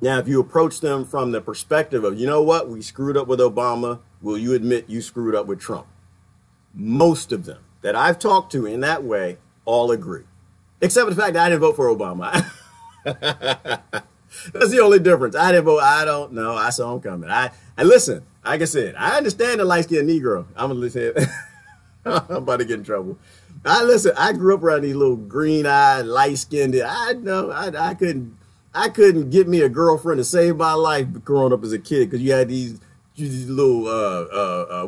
Now, if you approach them from the perspective of, you know what, we screwed up with Obama, will you admit you screwed up with Trump? Most of them that I've talked to in that way all agree. Except for the fact that I didn't vote for Obama. That's the only difference. I didn't vote. I don't know. I saw him coming. I listen, like I said, I understand the light-skinned Negro. I'm going to listen. I'm about to get in trouble. I grew up around these little green-eyed, light-skinned. I know I couldn't get me a girlfriend to save my life growing up as a kid because you had these little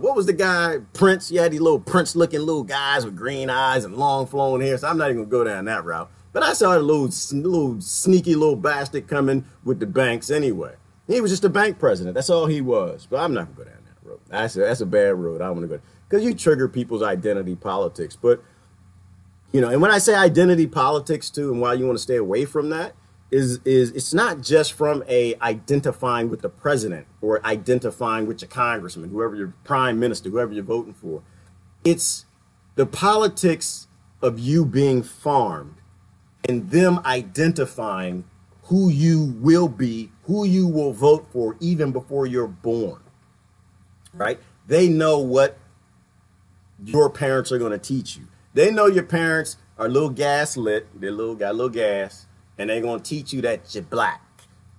what was the guy, Prince? You had these little Prince-looking little guys with green eyes and long flowing hair. So I'm not even gonna go down that route. But I saw a little sneaky little bastard coming with the banks anyway. He was just a bank president. That's all he was. But I'm not gonna go down that road. That's a bad road. I don't want to go because you trigger people's identity politics. But you know, and when I say identity politics too, and why you want to stay away from that is it's not just from identifying with the president or identifying with your congressman, whoever your prime minister, whoever you're voting for. It's the politics of you being farmed and them identifying who you will be, who you will vote for even before you're born, right? They know what your parents are going to teach you. They know your parents are a little gaslit. Got a little gas. And they're going to teach you that you're black,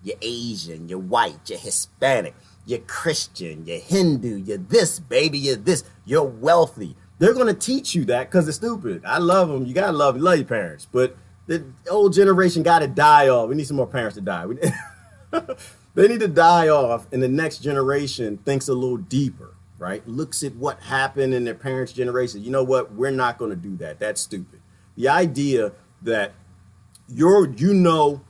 you're Asian, you're white, you're Hispanic, you're Christian, you're Hindu, you're this, baby, you're this, you're wealthy. They're going to teach you that because it's stupid. I love them. You got to love your parents. But the old generation got to die off. We need some more parents to die. They need to die off, and the next generation thinks a little deeper, right? Looks at what happened in their parents' generation. You know what? We're not going to do that. That's stupid. The idea that you know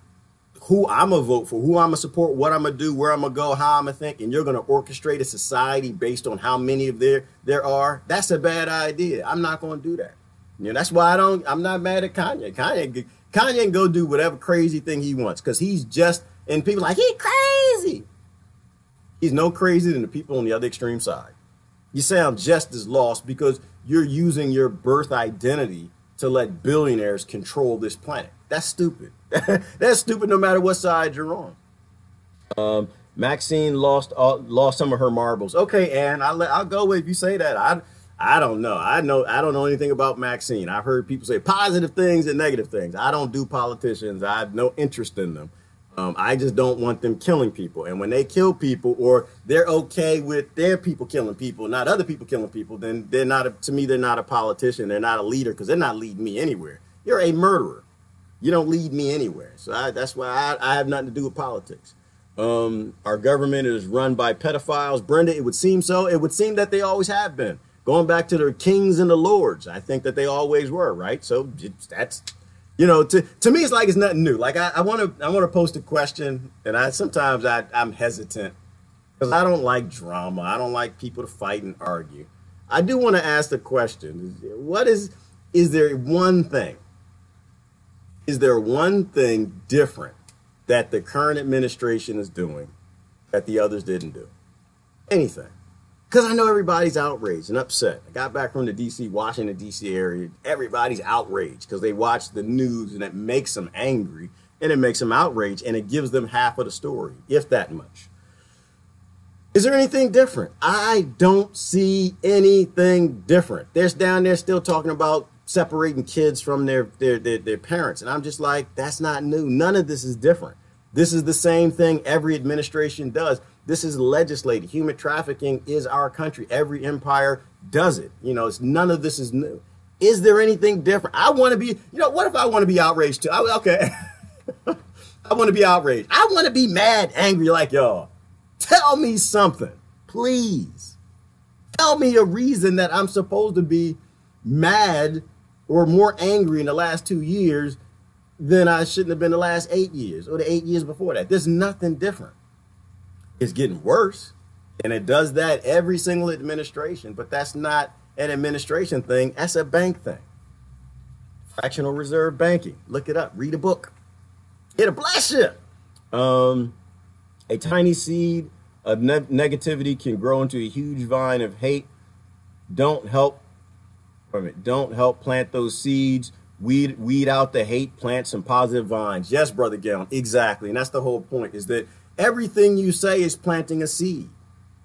who I'm gonna vote for, who I'm gonna support, what I'm gonna do, where I'm gonna go, how I'm gonna think, and you're gonna orchestrate a society based on how many of there are, that's a bad idea. I'm not gonna do that. You know, that's why I'm not mad at Kanye. Kanye can go do whatever crazy thing he wants, because he's just, and people are like, he crazy. He's no crazier than the people on the other extreme side. You sound just as lost because you're using your birth identity to let billionaires control this planet. That's stupid. That's stupid no matter what side you're on. Maxine lost some of her marbles. Okay, Ann, I'll go with you say that. I don't know. I don't know anything about Maxine. I've heard people say positive things and negative things. I don't do politicians. I have no interest in them. I just don't want them killing people. And when they kill people, or they're okay with their people killing people, not other people killing people, then they're not, to me, they're not a politician. They're not a leader, because they're not leading me anywhere. You're a murderer. You don't lead me anywhere. So that's why I have nothing to do with politics. Our government is run by pedophiles. Brenda, it would seem so. It would seem that they always have been. Going back to the kings and the lords, I think that they always were, right? So that's... You know, to me, it's like it's nothing new. Like I want to post a question, and sometimes I'm hesitant because I don't like drama. I don't like people to fight and argue. I do want to ask the question: is there one thing? Is there one thing different that the current administration is doing that the others didn't do? Anything? Because I know everybody's outraged and upset. I got back from the Washington, D.C. area. Everybody's outraged because they watch the news, and it makes them angry, and it makes them outraged, and it gives them half of the story, if that much. Is there anything different? I don't see anything different. They're down there still talking about separating kids from their parents. And I'm just like, that's not new. None of this is different. This is the same thing every administration does. This is legislated. Human trafficking is our country. Every empire does it. You know, none of this is new. Is there anything different? I want to be, what if I want to be outraged too? Okay. I want to be outraged. I want to be mad, angry like y'all. Tell me something, please. Tell me a reason that I'm supposed to be mad or more angry in the last 2 years than I shouldn't have been the last 8 years or the 8 years before that. There's nothing different. It's getting worse, and it does that every single administration, but that's not an administration thing. That's a bank thing. Fractional reserve banking. Look it up. Read a book. It'll bless you. A tiny seed of negativity can grow into a huge vine of hate. Don't help plant those seeds. Weed out the hate, plant some positive vines. Yes, Brother Gallon, exactly. And that's the whole point, is that everything you say is planting a seed.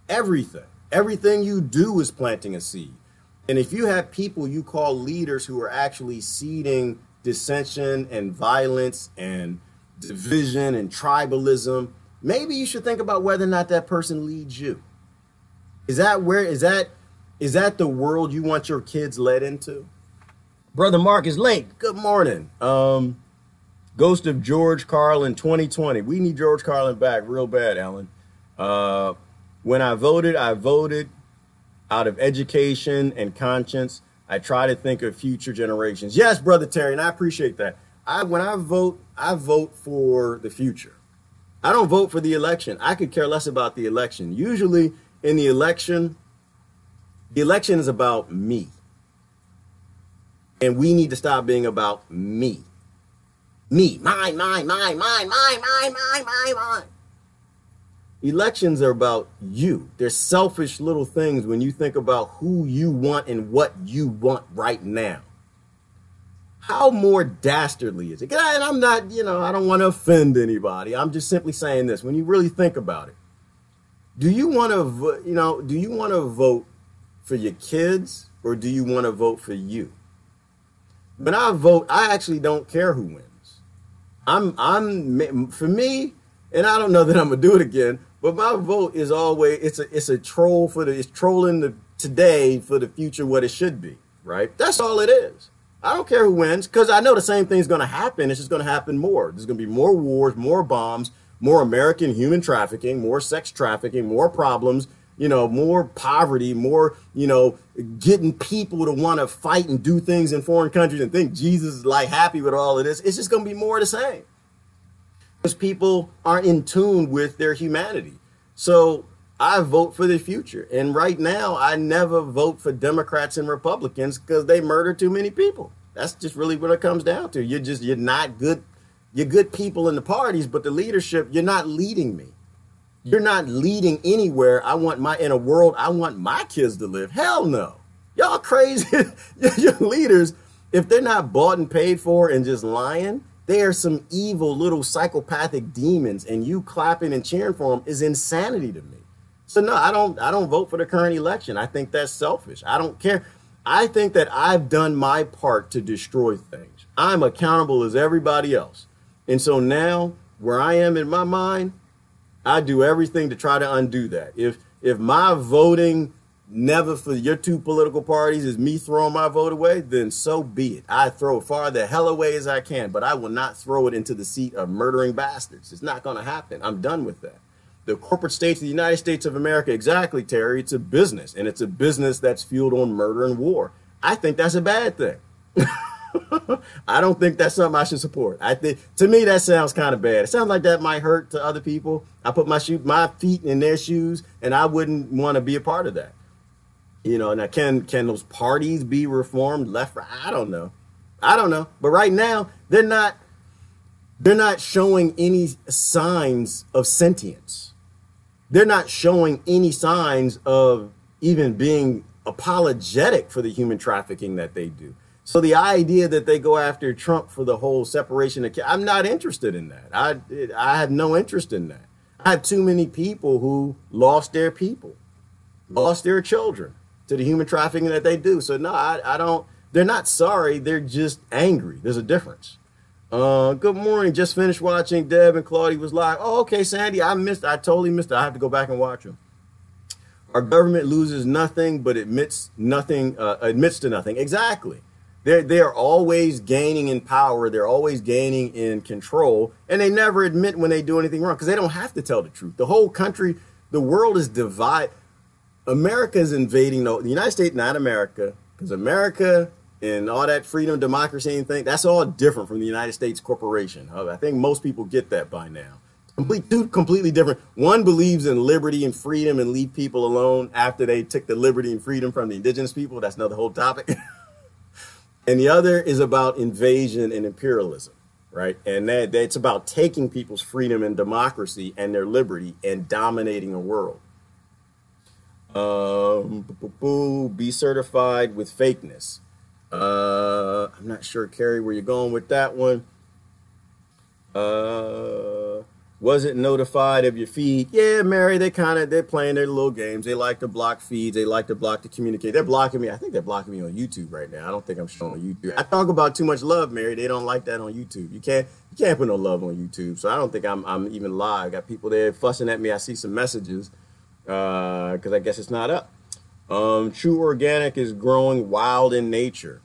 Everything you do is planting a seed. And if you have people you call leaders who are actually seeding dissension and violence and division and tribalism, maybe you should think about whether or not that person leads you. Is that the world you want your kids led into? Brother Mark is late. Good morning. Ghost of George Carlin 2020. We need George Carlin back real bad, Ellen. When I voted out of education and conscience. I try to think of future generations. Yes, Brother Terry, and I appreciate that. When I vote for the future. I don't vote for the election. I could care less about the election. Usually in the election is about me. And we need to stop being about me. Me, mine. Elections are about you. They're selfish little things when you think about who you want and what you want right now. How more dastardly is it? And I'm not, I don't want to offend anybody. I'm just simply saying this. When you really think about it, do you want to vote for your kids, or do you want to vote for you? When I vote, I actually don't care who wins. For me, and I don't know that I'm gonna do it again, but my vote is always it's trolling today for the future what it should be, right? That's all it is. I don't care who wins, because I know the same thing's gonna happen. It's just gonna happen more. There's gonna be more wars, more bombs, more American human trafficking, more sex trafficking, more problems, more poverty, more, getting people to want to fight and do things in foreign countries and think Jesus is like happy with all of this. It's just going to be more of the same. because people aren't in tune with their humanity. So I vote for the future. And right now, I never vote for Democrats and Republicans because they murder too many people. That's just really what it comes down to. You're not good. You're good people in the parties, but the leadership, you're not leading me. You're not leading anywhere. In a world I want my kids to live. Hell no. Y'all crazy. Your leaders, if they're not bought and paid for and just lying, they are some evil little psychopathic demons, and you clapping and cheering for them is insanity to me. So no, I don't vote for the current election. I think that's selfish. I don't care. I think that I've done my part to destroy things. I'm accountable as everybody else. And so now, where I am in my mind, I do everything to try to undo that. If my voting never for your two political parties is me throwing my vote away, then so be it. I throw it far the hell away as I can, but I will not throw it into the seat of murdering bastards. It's not going to happen. I'm done with that. The corporate states of the United States of America, exactly, Terry, it's a business, and it's a business that's fueled on murder and war. I think that's a bad thing. I don't think that's something I should support. I think, to me, that sounds kind of bad. It sounds like that might hurt to other people. I put my feet in their shoes, and I wouldn't want to be a part of that. You know, now can those parties be reformed left? I don't know. But right now, they're not showing any signs of sentience. They're not showing any signs of even being apologetic for the human trafficking that they do. So the idea that they go after Trump for the whole separation of, I'm not interested in that. I have no interest in that. I have too many people who lost their people, lost their children to the human trafficking that they do. So no, I don't. They're not sorry. They're just angry. There's a difference. Good morning. Just finished watching. Deb and Claudia was live. Oh, okay, Sandy. I totally missed it. I have to go back and watch them. Our government loses nothing, but admits to nothing. Exactly. They're always gaining in power. They're always gaining in control, and they never admit when they do anything wrong because they don't have to tell the truth. The whole country, the world is divided. America is invading the United States, not America, because America and all that freedom, democracy, and thing, that's all different from the United States corporation. I think most people get that by now. Two completely different. One believes in liberty and freedom and leave people alone after they took the liberty and freedom from the indigenous people. That's another whole topic. And the other is about invasion and imperialism, right? And that's about taking people's freedom and democracy and their liberty and dominating a world. Be certified with fakeness. I'm not sure, Carrie, where you're going with that one. Wasn't notified of your feed. Yeah, Mary, they're playing their little games. They like to block feeds. They like to block to communicate. They're blocking me. I think they're blocking me on YouTube right now. I don't think I'm showing on YouTube. I talk about too much love, Mary. They don't like that on YouTube. You can't put no love on YouTube. So I don't think I'm even live. Got people there fussing at me. I see some messages because I guess it's not up. True organic is growing wild in nature.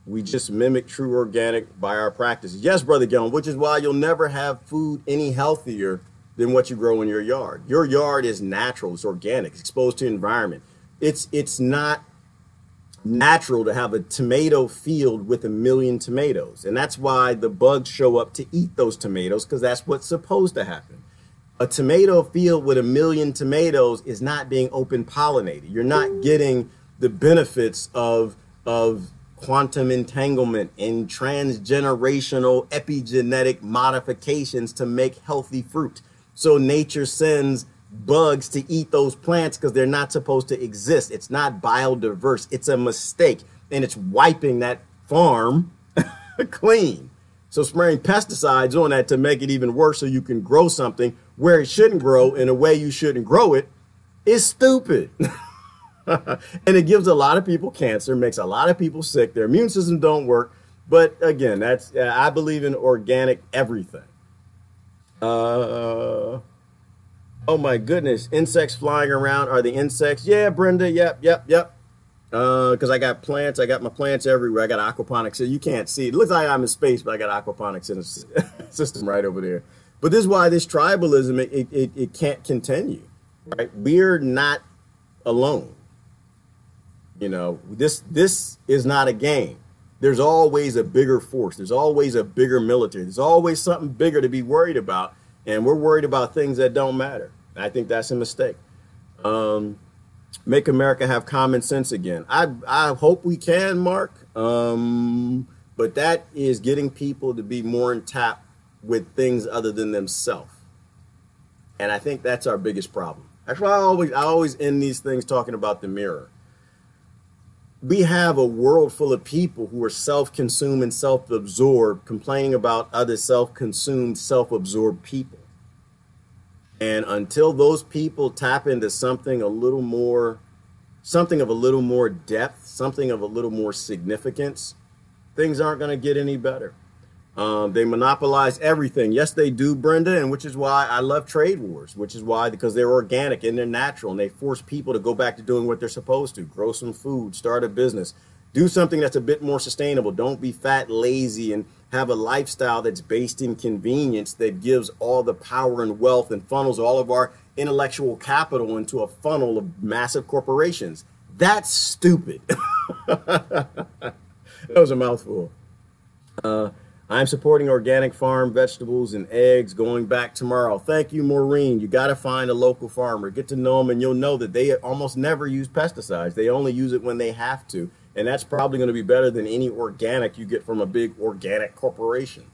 We just mimic true organic by our practices. Yes, Brother Gellin, which is why you'll never have food any healthier than what you grow in your yard. Your yard is natural. It's organic. It's exposed to environment. It's not natural to have a tomato field with 1 million tomatoes. And that's why the bugs show up to eat those tomatoes, because that's what's supposed to happen. A tomato field with 1 million tomatoes is not being open pollinated. You're not getting the benefits of quantum entanglement and transgenerational epigenetic modifications to make healthy fruit. So nature sends bugs to eat those plants because they're not supposed to exist. It's not biodiverse. It's a mistake. And it's wiping that farm clean. So spraying pesticides on that to make it even worse so you can grow something where it shouldn't grow in a way you shouldn't grow it is stupid. And it gives a lot of people cancer, makes a lot of people sick. Their immune system don't work. But again, I believe in organic everything. Oh my goodness, insects flying around. Are the insects? Yeah, Brenda. Yep. Because I got plants. I got my plants everywhere. I got aquaponics. So you can't see. It looks like I'm in space, but I got aquaponics in a system right over there. But this is why this tribalism, it can't continue. Right? We're not alone. You know, this is not a game. There's always a bigger force. There's always a bigger military. There's always something bigger to be worried about. And we're worried about things that don't matter. I think that's a mistake. Make America have common sense again. I hope we can, Mark. But that is getting people to be more in tap with things other than themselves. And I think that's our biggest problem. That's why I always end these things talking about the mirror. We have a world full of people who are self-consumed and self-absorbed, complaining about other self-consumed, self-absorbed people. And until those people tap into something of a little more depth, something of a little more significance, things aren't going to get any better. They monopolize everything. Yes, they do, Brenda, and which is why I love trade wars, because they're organic and they're natural, and they force people to go back to doing what they're supposed to, grow some food, start a business, do something that's a bit more sustainable. Don't be fat, lazy, and have a lifestyle that's based in convenience that gives all the power and wealth and funnels all of our intellectual capital into a funnel of massive corporations. That's stupid. That was a mouthful. I'm supporting organic farm vegetables and eggs going back tomorrow. Thank you, Maureen. You got to find a local farmer. Get to know them, and you'll know that they almost never use pesticides. They only use it when they have to. And that's probably going to be better than any organic you get from a big organic corporation.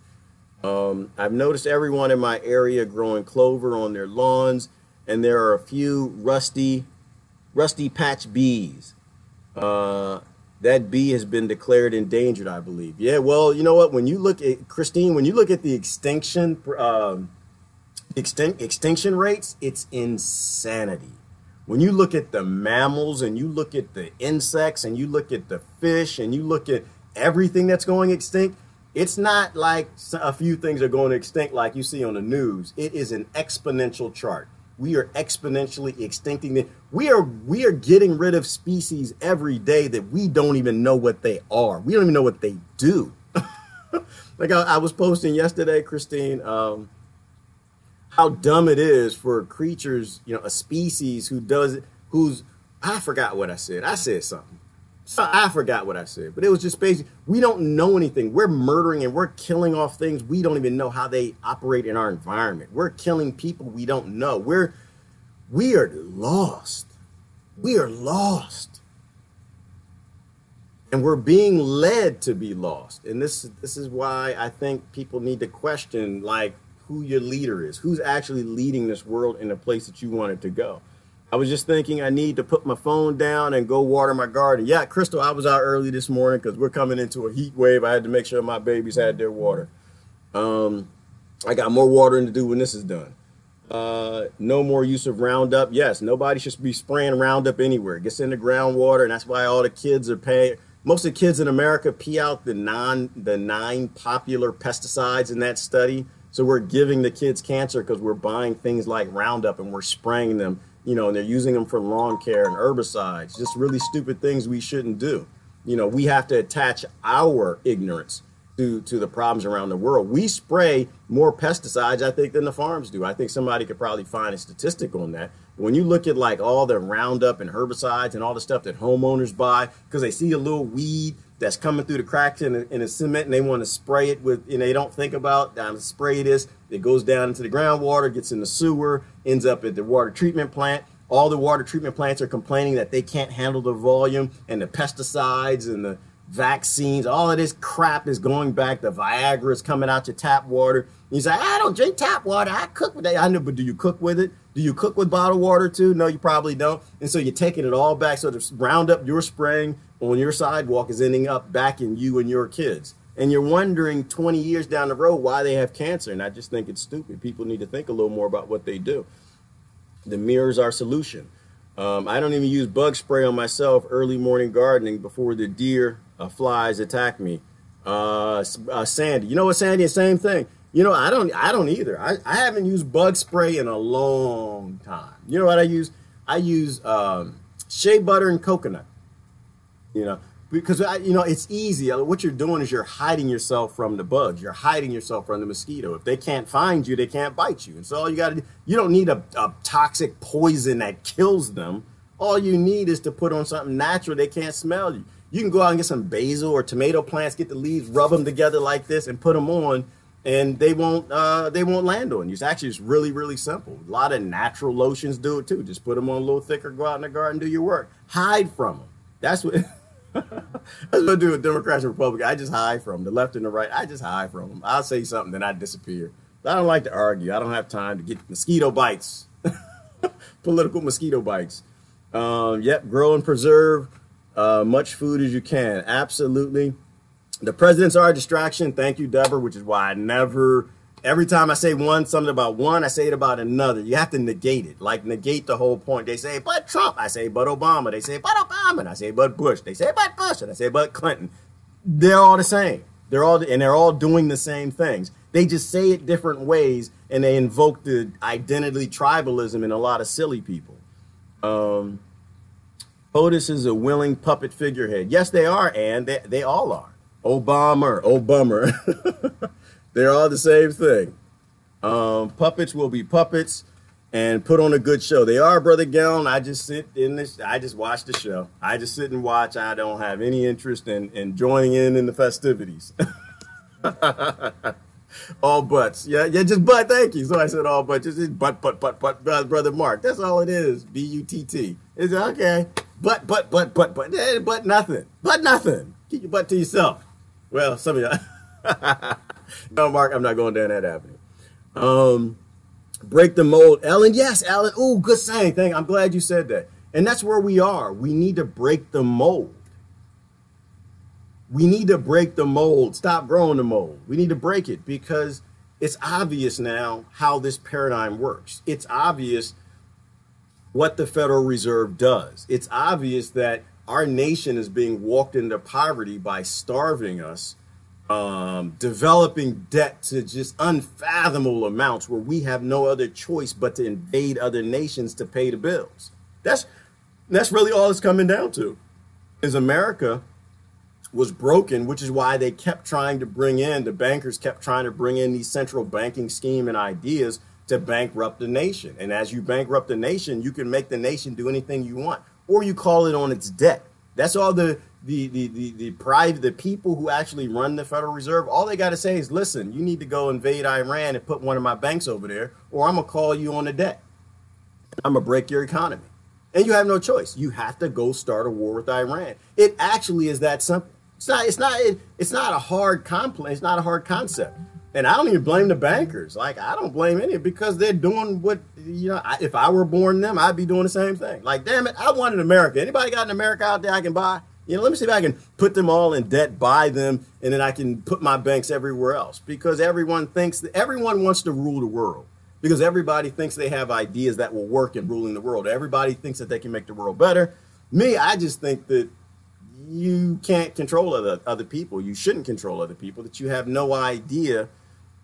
I've noticed everyone in my area growing clover on their lawns, and there are a few rusty patch bees. That bee has been declared endangered, I believe. Yeah, well, you know what? When you look at, Christine, when you look at the extinction rates, it's insanity. When you look at the mammals and you look at the insects and you look at the fish and you look at everything that's going extinct, it's not like a few things are going extinct like you see on the news. It is an exponential chart. We are exponentially extincting. We are getting rid of species every day that we don't even know what they are. We don't even know what they do. Like I was posting yesterday, Christine, how dumb it is for creatures, a species I forgot what I said. I said something. I forgot what I said, but it was just basically, we don't know anything. We're murdering and we're killing off things. We don't even know how they operate in our environment. We're killing people we don't know. We are lost. We are lost. And we're being led to be lost. And this is why I think people need to question, like, who your leader is, who's actually leading this world in the place that you want it to go. I was just thinking I need to put my phone down and go water my garden. Yeah, Crystal, I was out early this morning because we're coming into a heat wave. I had to make sure my babies had their water. I got more watering to do when this is done. No more use of Roundup. Yes, nobody should be spraying Roundup anywhere. It gets into groundwater, and that's why all the kids are paying. Most of the kids in America pee out the nine popular pesticides in that study. So we're giving the kids cancer because we're buying things like Roundup and we're spraying them. And they're using them for lawn care and herbicides, just really stupid things we shouldn't do. We have to attach our ignorance to the problems around the world. We spray more pesticides, I think, than the farms do. I think somebody could probably find a statistic on that. When you look at like all the Roundup and herbicides and all the stuff that homeowners buy because they see a little weed that's coming through the cracks in the cement and they want to spray it with, they don't think about, spray this. It goes down into the groundwater, gets in the sewer, ends up at the water treatment plant. All the water treatment plants are complaining that they can't handle the volume and the pesticides and the vaccines. All of this crap is going back. The Viagra is coming out your tap water. And you say, I don't drink tap water. I cook with it. I know, but do you cook with it? Do you cook with bottled water too? No, you probably don't. And so you're taking it all back. So the Roundup you're spraying on your sidewalk is ending up back in you and your kids. And you're wondering 20 years down the road why they have cancer. And I just think it's stupid. People need to think a little more about what they do. The mirror is our solution. I don't even use bug spray on myself early morning gardening before the deer flies attack me. Sandy, you know what, Sandy? The same thing. I don't either. I haven't used bug spray in a long time. You know what I use? I use shea butter and coconut. Because it's easy. What you're doing is you're hiding yourself from the bugs. You're hiding yourself from the mosquito. If they can't find you, they can't bite you. And so all you got to do, you don't need a toxic poison that kills them. All you need is to put on something natural. They can't smell you. You can go out and get some basil or tomato plants, get the leaves, rub them together like this and put them on. and they won't land on you. It's actually just really, really simple. A lot of natural lotions do it too. Just put them on a little thicker, go out in the garden, do your work. Hide from them. That's what that's what I do with Democrats and Republicans. I just hide from them. The left and the right, I just hide from them. I'll say something, then I disappear. I don't like to argue. I don't have time to get mosquito bites. Political mosquito bites. Yep, grow and preserve much food as you can. Absolutely. The presidents are a distraction. Thank you, Deborah, which is why I never, every time I say something about one, I say it about another. You have to negate it, like negate the whole point. They say, but Trump. I say, but Obama. They say, but Obama. And I say, but Bush. They say, but Bush. And I say, but Clinton. They're all the same. They're all doing the same things. They just say it different ways, and they invoke the identity tribalism in a lot of silly people. POTUS is a willing puppet figurehead. Yes, they are, and they all are. Obama. They're all the same thing. Puppets will be puppets and put on a good show. They are, Brother Gellin. I just watch the show. I just sit and watch. I don't have any interest in joining in the festivities. All butts. Yeah, just butt. Thank you. So I said all butts. Just butt, Brother Mark. That's all it is. B-U-T-T. It's okay. But nothing. But nothing. Keep your butt to yourself. Well, some of y'all. No, Mark, I'm not going down that avenue. Break the mold. Ellen, yes, Ellen. Ooh, good saying. I'm glad you said that. And that's where we are. We need to break the mold. We need to break the mold. Stop growing the mold. We need to break it because it's obvious now how this paradigm works. It's obvious what the Federal Reserve does. It's obvious that our nation is being walked into poverty by starving us, developing debt to just unfathomable amounts where we have no other choice but to invade other nations to pay the bills. That's really all it's coming down to. Is America was broken, which is why they kept trying to the bankers kept trying to bring in these central banking scheme and ideas to bankrupt the nation. And as you bankrupt the nation, you can make the nation do anything you want, or you call it on its debt. That's all the people who actually run the Federal Reserve, all they got to say is, listen, you need to go invade Iran and put one of my banks over there, or I'm going to call you on the debt. I'm going to break your economy. And you have no choice. You have to go start a war with Iran. It actually is that simple. It's not a hard complex. It's not a hard concept. And I don't even blame the bankers. Like, I don't blame any because they're doing what, if I were born them, I'd be doing the same thing. Like, damn it, I wanted America. Anybody got an America out there I can buy? Let me see if I can put them all in debt, buy them, and then I can put my banks everywhere else. Because everyone wants to rule the world. Because everybody thinks they have ideas that will work in ruling the world. Everybody thinks that they can make the world better. Me, I just think that you can't control other people. You shouldn't control other people, that you have no idea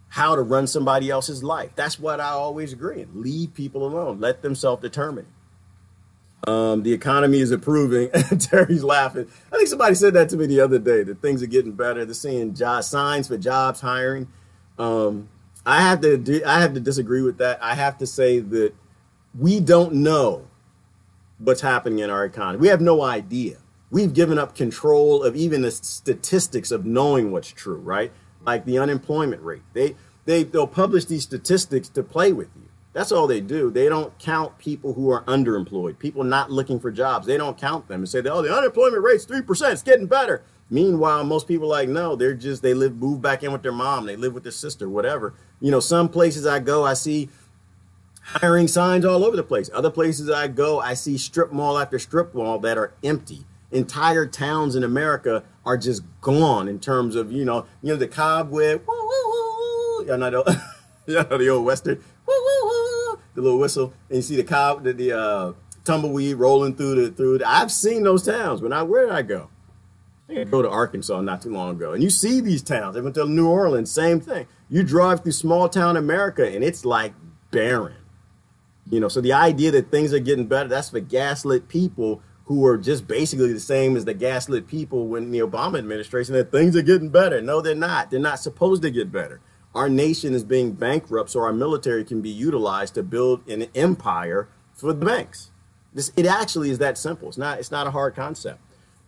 how to run somebody else's life. That's what I always agree in. Leave people alone. Let them self-determine. The economy is improving. Terry's laughing. I think somebody said that to me the other day, that things are getting better. They're seeing signs for jobs, hiring. I have to disagree with that. I have to say that we don't know what's happening in our economy. We have no idea. We've given up control of even the statistics of knowing what's true, right? Like the unemployment rate. They'll publish these statistics to play with you. That's all they do. They don't count people who are underemployed, people not looking for jobs. They don't count them and say, oh, the unemployment rate's 3%. It's getting better. Meanwhile, most people are like, no, move back in with their mom. They live with their sister, whatever. Some places I go, I see hiring signs all over the place. Other places I go, I see strip mall after strip mall that are empty. Entire towns in America are just gone in terms of, the cobweb, woo, woo, woo. Y'all know the old Western, woo, woo, woo, the little whistle. And you see the tumbleweed rolling through. I've seen those towns. Where did I go? I go to Arkansas not too long ago. And you see these towns. I went to New Orleans, same thing. You drive through small town America and it's like barren. So the idea that things are getting better, that's for gaslit people who are just basically the same as the gaslit people when the Obama administration, that things are getting better. No, they're not. They're not supposed to get better. Our nation is being bankrupt so our military can be utilized to build an empire for the banks. It actually is that simple. It's not a hard concept.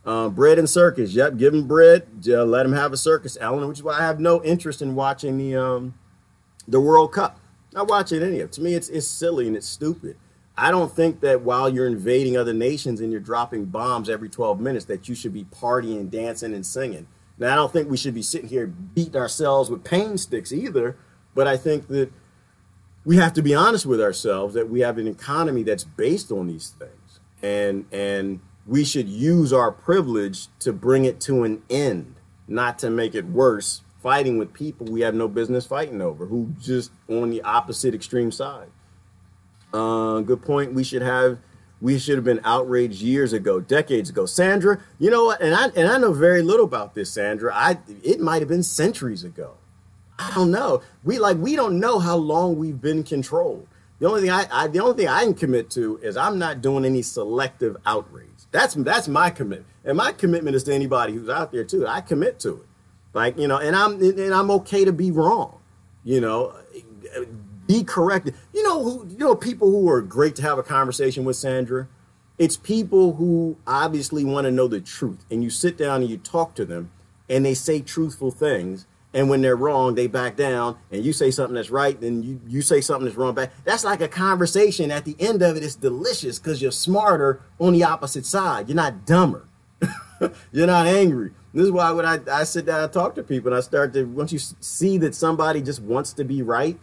Bread and circus. Yep, give him bread. Let him have a circus, Ellen, which is why I have no interest in watching the World Cup. Not watching any of it. To me, it's silly and it's stupid. I don't think that while you're invading other nations and you're dropping bombs every 12 minutes that you should be partying, dancing, and singing. Now, I don't think we should be sitting here beating ourselves with pain sticks either, but I think that we have to be honest with ourselves that we have an economy that's based on these things. And we should use our privilege to bring it to an end, not to make it worse, fighting with people we have no business fighting over, who just on the opposite extreme side. Good point. We should have been outraged years ago, decades ago. Sandra, you know what? And I know very little about this, Sandra. It might have been centuries ago. I don't know. We don't know how long we've been controlled. The only thing I can commit to is I'm not doing any selective outrage. That's my commitment, and my commitment is to anybody who's out there too. I commit to it, like, you know, and I'm okay to be wrong, you know, be corrected. You know people who are great to have a conversation with, Sandra. It's people who obviously want to know the truth, and you sit down and you talk to them, and they say truthful things. And when they're wrong, they back down, and you say something that's right, then you say something that's wrong back. That's like a conversation. At the end of it, it's delicious because you're smarter on the opposite side. You're not dumber. You're not angry. This is why when I sit down and talk to people, and I start to, once you see that somebody just wants to be right,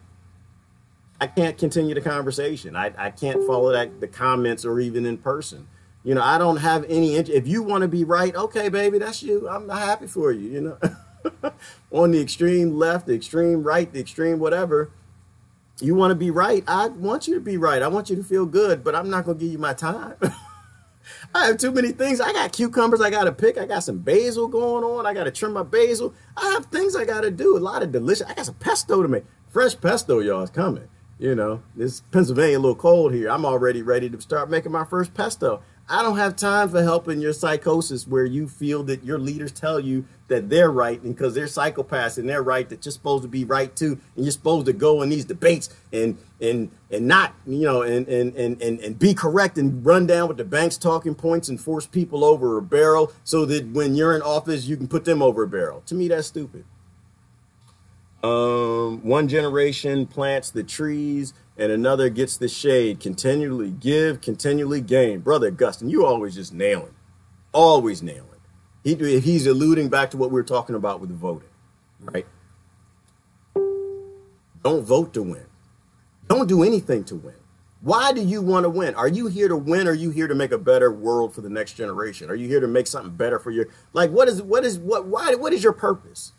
I can't continue the conversation. I can't follow the comments or even in person. You know, I don't have any interest. If you want to be right, okay, baby, that's you. I'm happy for you, you know. On the extreme left, the extreme right, the extreme whatever, you want to be right. I want you to be right. I want you to feel good, but I'm not going to give you my time. I have too many things. I got cucumbers I got to pick. I got some basil going on. I got to trim my basil. I have things I got to do. A lot of delicious. I got some pesto to make. Fresh pesto, y'all, is coming. You know, this Pennsylvania a little cold here. I'm already ready to start making my first pesto. I don't have time for helping your psychosis where you feel that your leaders tell you that they're right, and because they're psychopaths and they're right, that you're supposed to be right too, and you're supposed to go in these debates and not, you know, and be correct and run down with the bank's talking points and force people over a barrel so that when you're in office you can put them over a barrel. To me, that's stupid. One generation plants the trees and another gets the shade. Continually give, continually gain. Brother Augustine, you always just nailing. Always nailing. He's alluding back to what we were talking about with the voting, right? Don't vote to win. Don't do anything to win. Why do you want to win? Are you here to win, or are you here to make a better world for the next generation? Are you here to make something better for your, like, what is your purpose?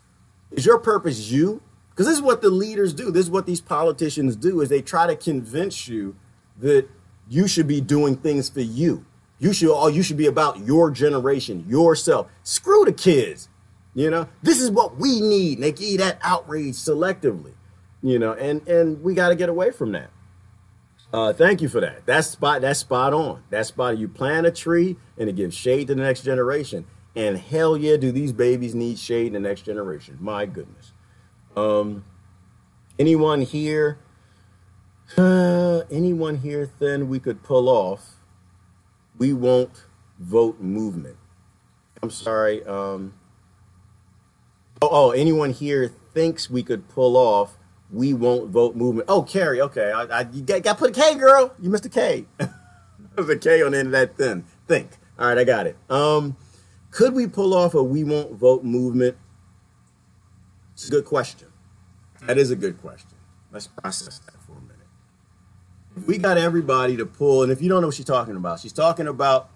Is your purpose you? Because this is what the leaders do. This is what these politicians do, is they try to convince you that you should be doing things for you. You should be about your generation, yourself. Screw the kids. You know, this is what we need. And they give you that outrage selectively, you know, and we got to get away from that. Thank you for that. That's spot on. That's spot. You plant a tree and it gives shade to the next generation. And hell yeah, do these babies need shade in the next generation? My goodness. Anyone here then we could pull off? We won't vote movement. I'm sorry. Anyone here thinks we could pull off we won't vote movement? Oh, Carrie. Okay. You got to put a K, girl. You missed a K. There's a K on the end of that thing. Think. All right. I got it. Could we pull off a we won't vote movement? It's a good question. That is a good question. Let's process that for a minute. If we got everybody to pull, and if you don't know what she's talking about,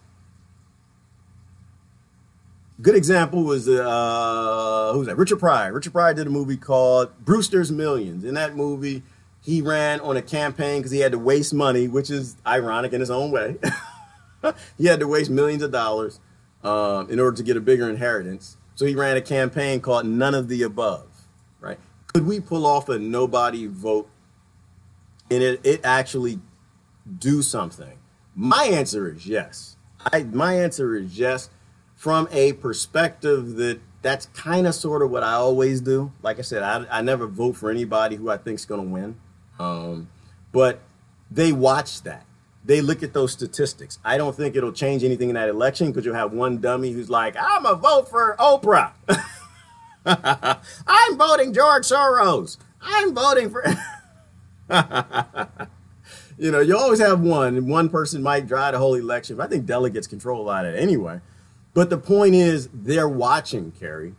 good example was, who's that? Richard Pryor. Richard Pryor did a movie called Brewster's Millions. In that movie, he ran on a campaign because he had to waste money, which is ironic in his own way. He had to waste millions of dollars in order to get a bigger inheritance. So he ran a campaign called None of the Above, right? Could we pull off a nobody vote and it actually do something? My answer is yes. My answer is yes, from a perspective that's kind of sort of what I always do. Like I said, I never vote for anybody who I think is going to win. But they watch that. they look at those statistics. I don't think it'll change anything in that election because you'll have one dummy who's like, I'm a vote for Oprah. I'm voting George Soros. I'm voting for... You know, you always have one, and one person might drive the whole election. But I think delegates control a lot of it anyway. But the point is, they're watching, Carrie.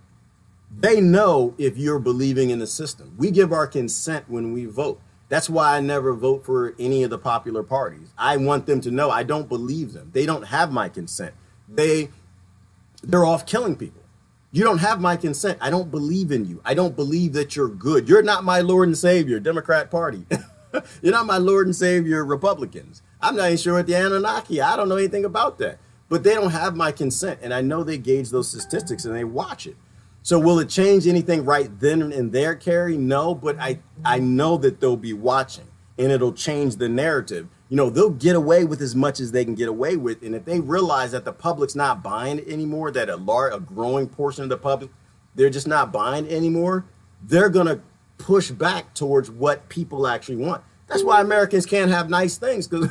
They know if you're believing in the system. We give our consent when we vote. That's why I never vote for any of the popular parties. I want them to know I don't believe them. They don't have my consent. They're off killing people. You don't have my consent. I don't believe in you. I don't believe that you're good. You're not my Lord and Savior, Democrat Party. You're not my Lord and Savior, Republicans. I'm not even sure what the Anunnaki. I don't know anything about that. But they don't have my consent. And I know they gauge those statistics and they watch it. So will it change anything right then and there, Carrie? No, but I know that they'll be watching and it'll change the narrative. You know, they'll get away with as much as they can get away with. And if they realize that the public's not buying it anymore, that a growing portion of the public, they're just not buying it anymore, they're going to push back towards what people actually want. That's why Americans can't have nice things, because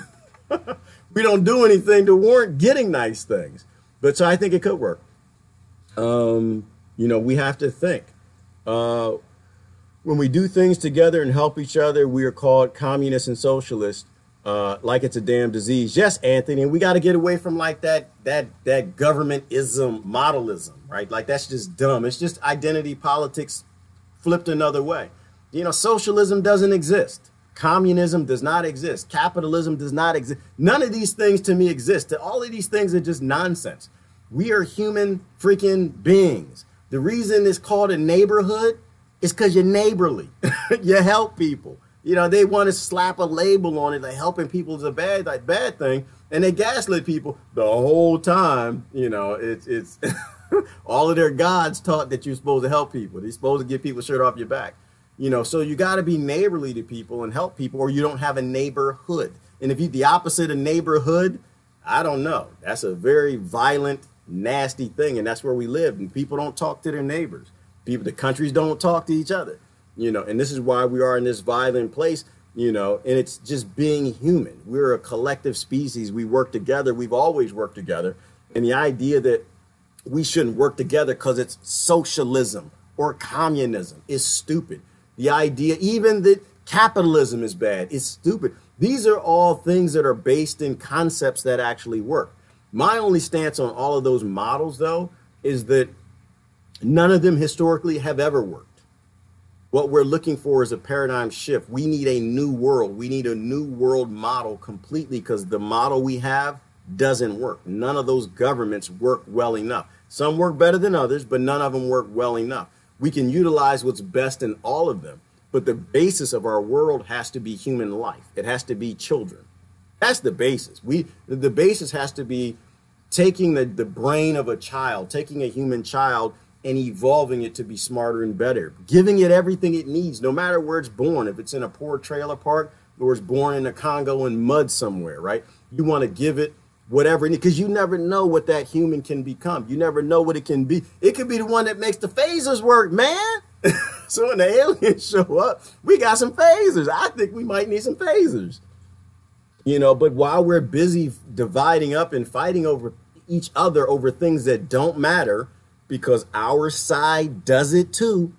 we don't do anything to warrant getting nice things. But so I think it could work. You know, we have to think. When we do things together and help each other, we are called communists and socialists, like it's a damn disease. Yes, Anthony, and we got to get away from like that governmentism, modelism, right? Like that's just dumb. It's just identity politics flipped another way. You know, socialism doesn't exist. Communism does not exist. Capitalism does not exist. None of these things to me exist. All of these things are just nonsense. We are human freaking beings. The reason it's called a neighborhood is because you're neighborly. You help people. You know, they want to slap a label on it like helping people is a bad thing. And they gaslit people the whole time. You know, it's all of their gods taught that you're supposed to help people. They're supposed to get people shirt off your back. You know, so you got to be neighborly to people and help people, or you don't have a neighborhood. And if you the opposite of neighborhood, I don't know. That's a very violent, nasty thing. And that's where we live. And people don't talk to their neighbors. The countries don't talk to each other. You know, and this is why we are in this violent place, you know, and it's just being human. We're a collective species. We work together. We've always worked together. And the idea that we shouldn't work together because it's socialism or communism is stupid. The idea even that capitalism is bad is stupid. These are all things that are based in concepts that actually work. My only stance on all of those models, though, is that none of them historically have ever worked. What we're looking for is a paradigm shift. We need a new world. We need a new world model completely, because the model we have doesn't work. None of those governments work well enough. Some work better than others, but none of them work well enough. We can utilize what's best in all of them, but the basis of our world has to be human life. It has to be children. That's the basis. The basis has to be taking the brain of a child, taking a human child and evolving it to be smarter and better, giving it everything it needs, no matter where it's born. If it's in a poor trailer park or it's born in the Congo in mud somewhere, right? You want to give it whatever, because you never know what that human can become. You never know what it can be. It could be the one that makes the phasers work, man. So when the aliens show up, we got some phasers. I think we might need some phasers. You know, but while we're busy dividing up and fighting over each other over things that don't matter, because our side does it too,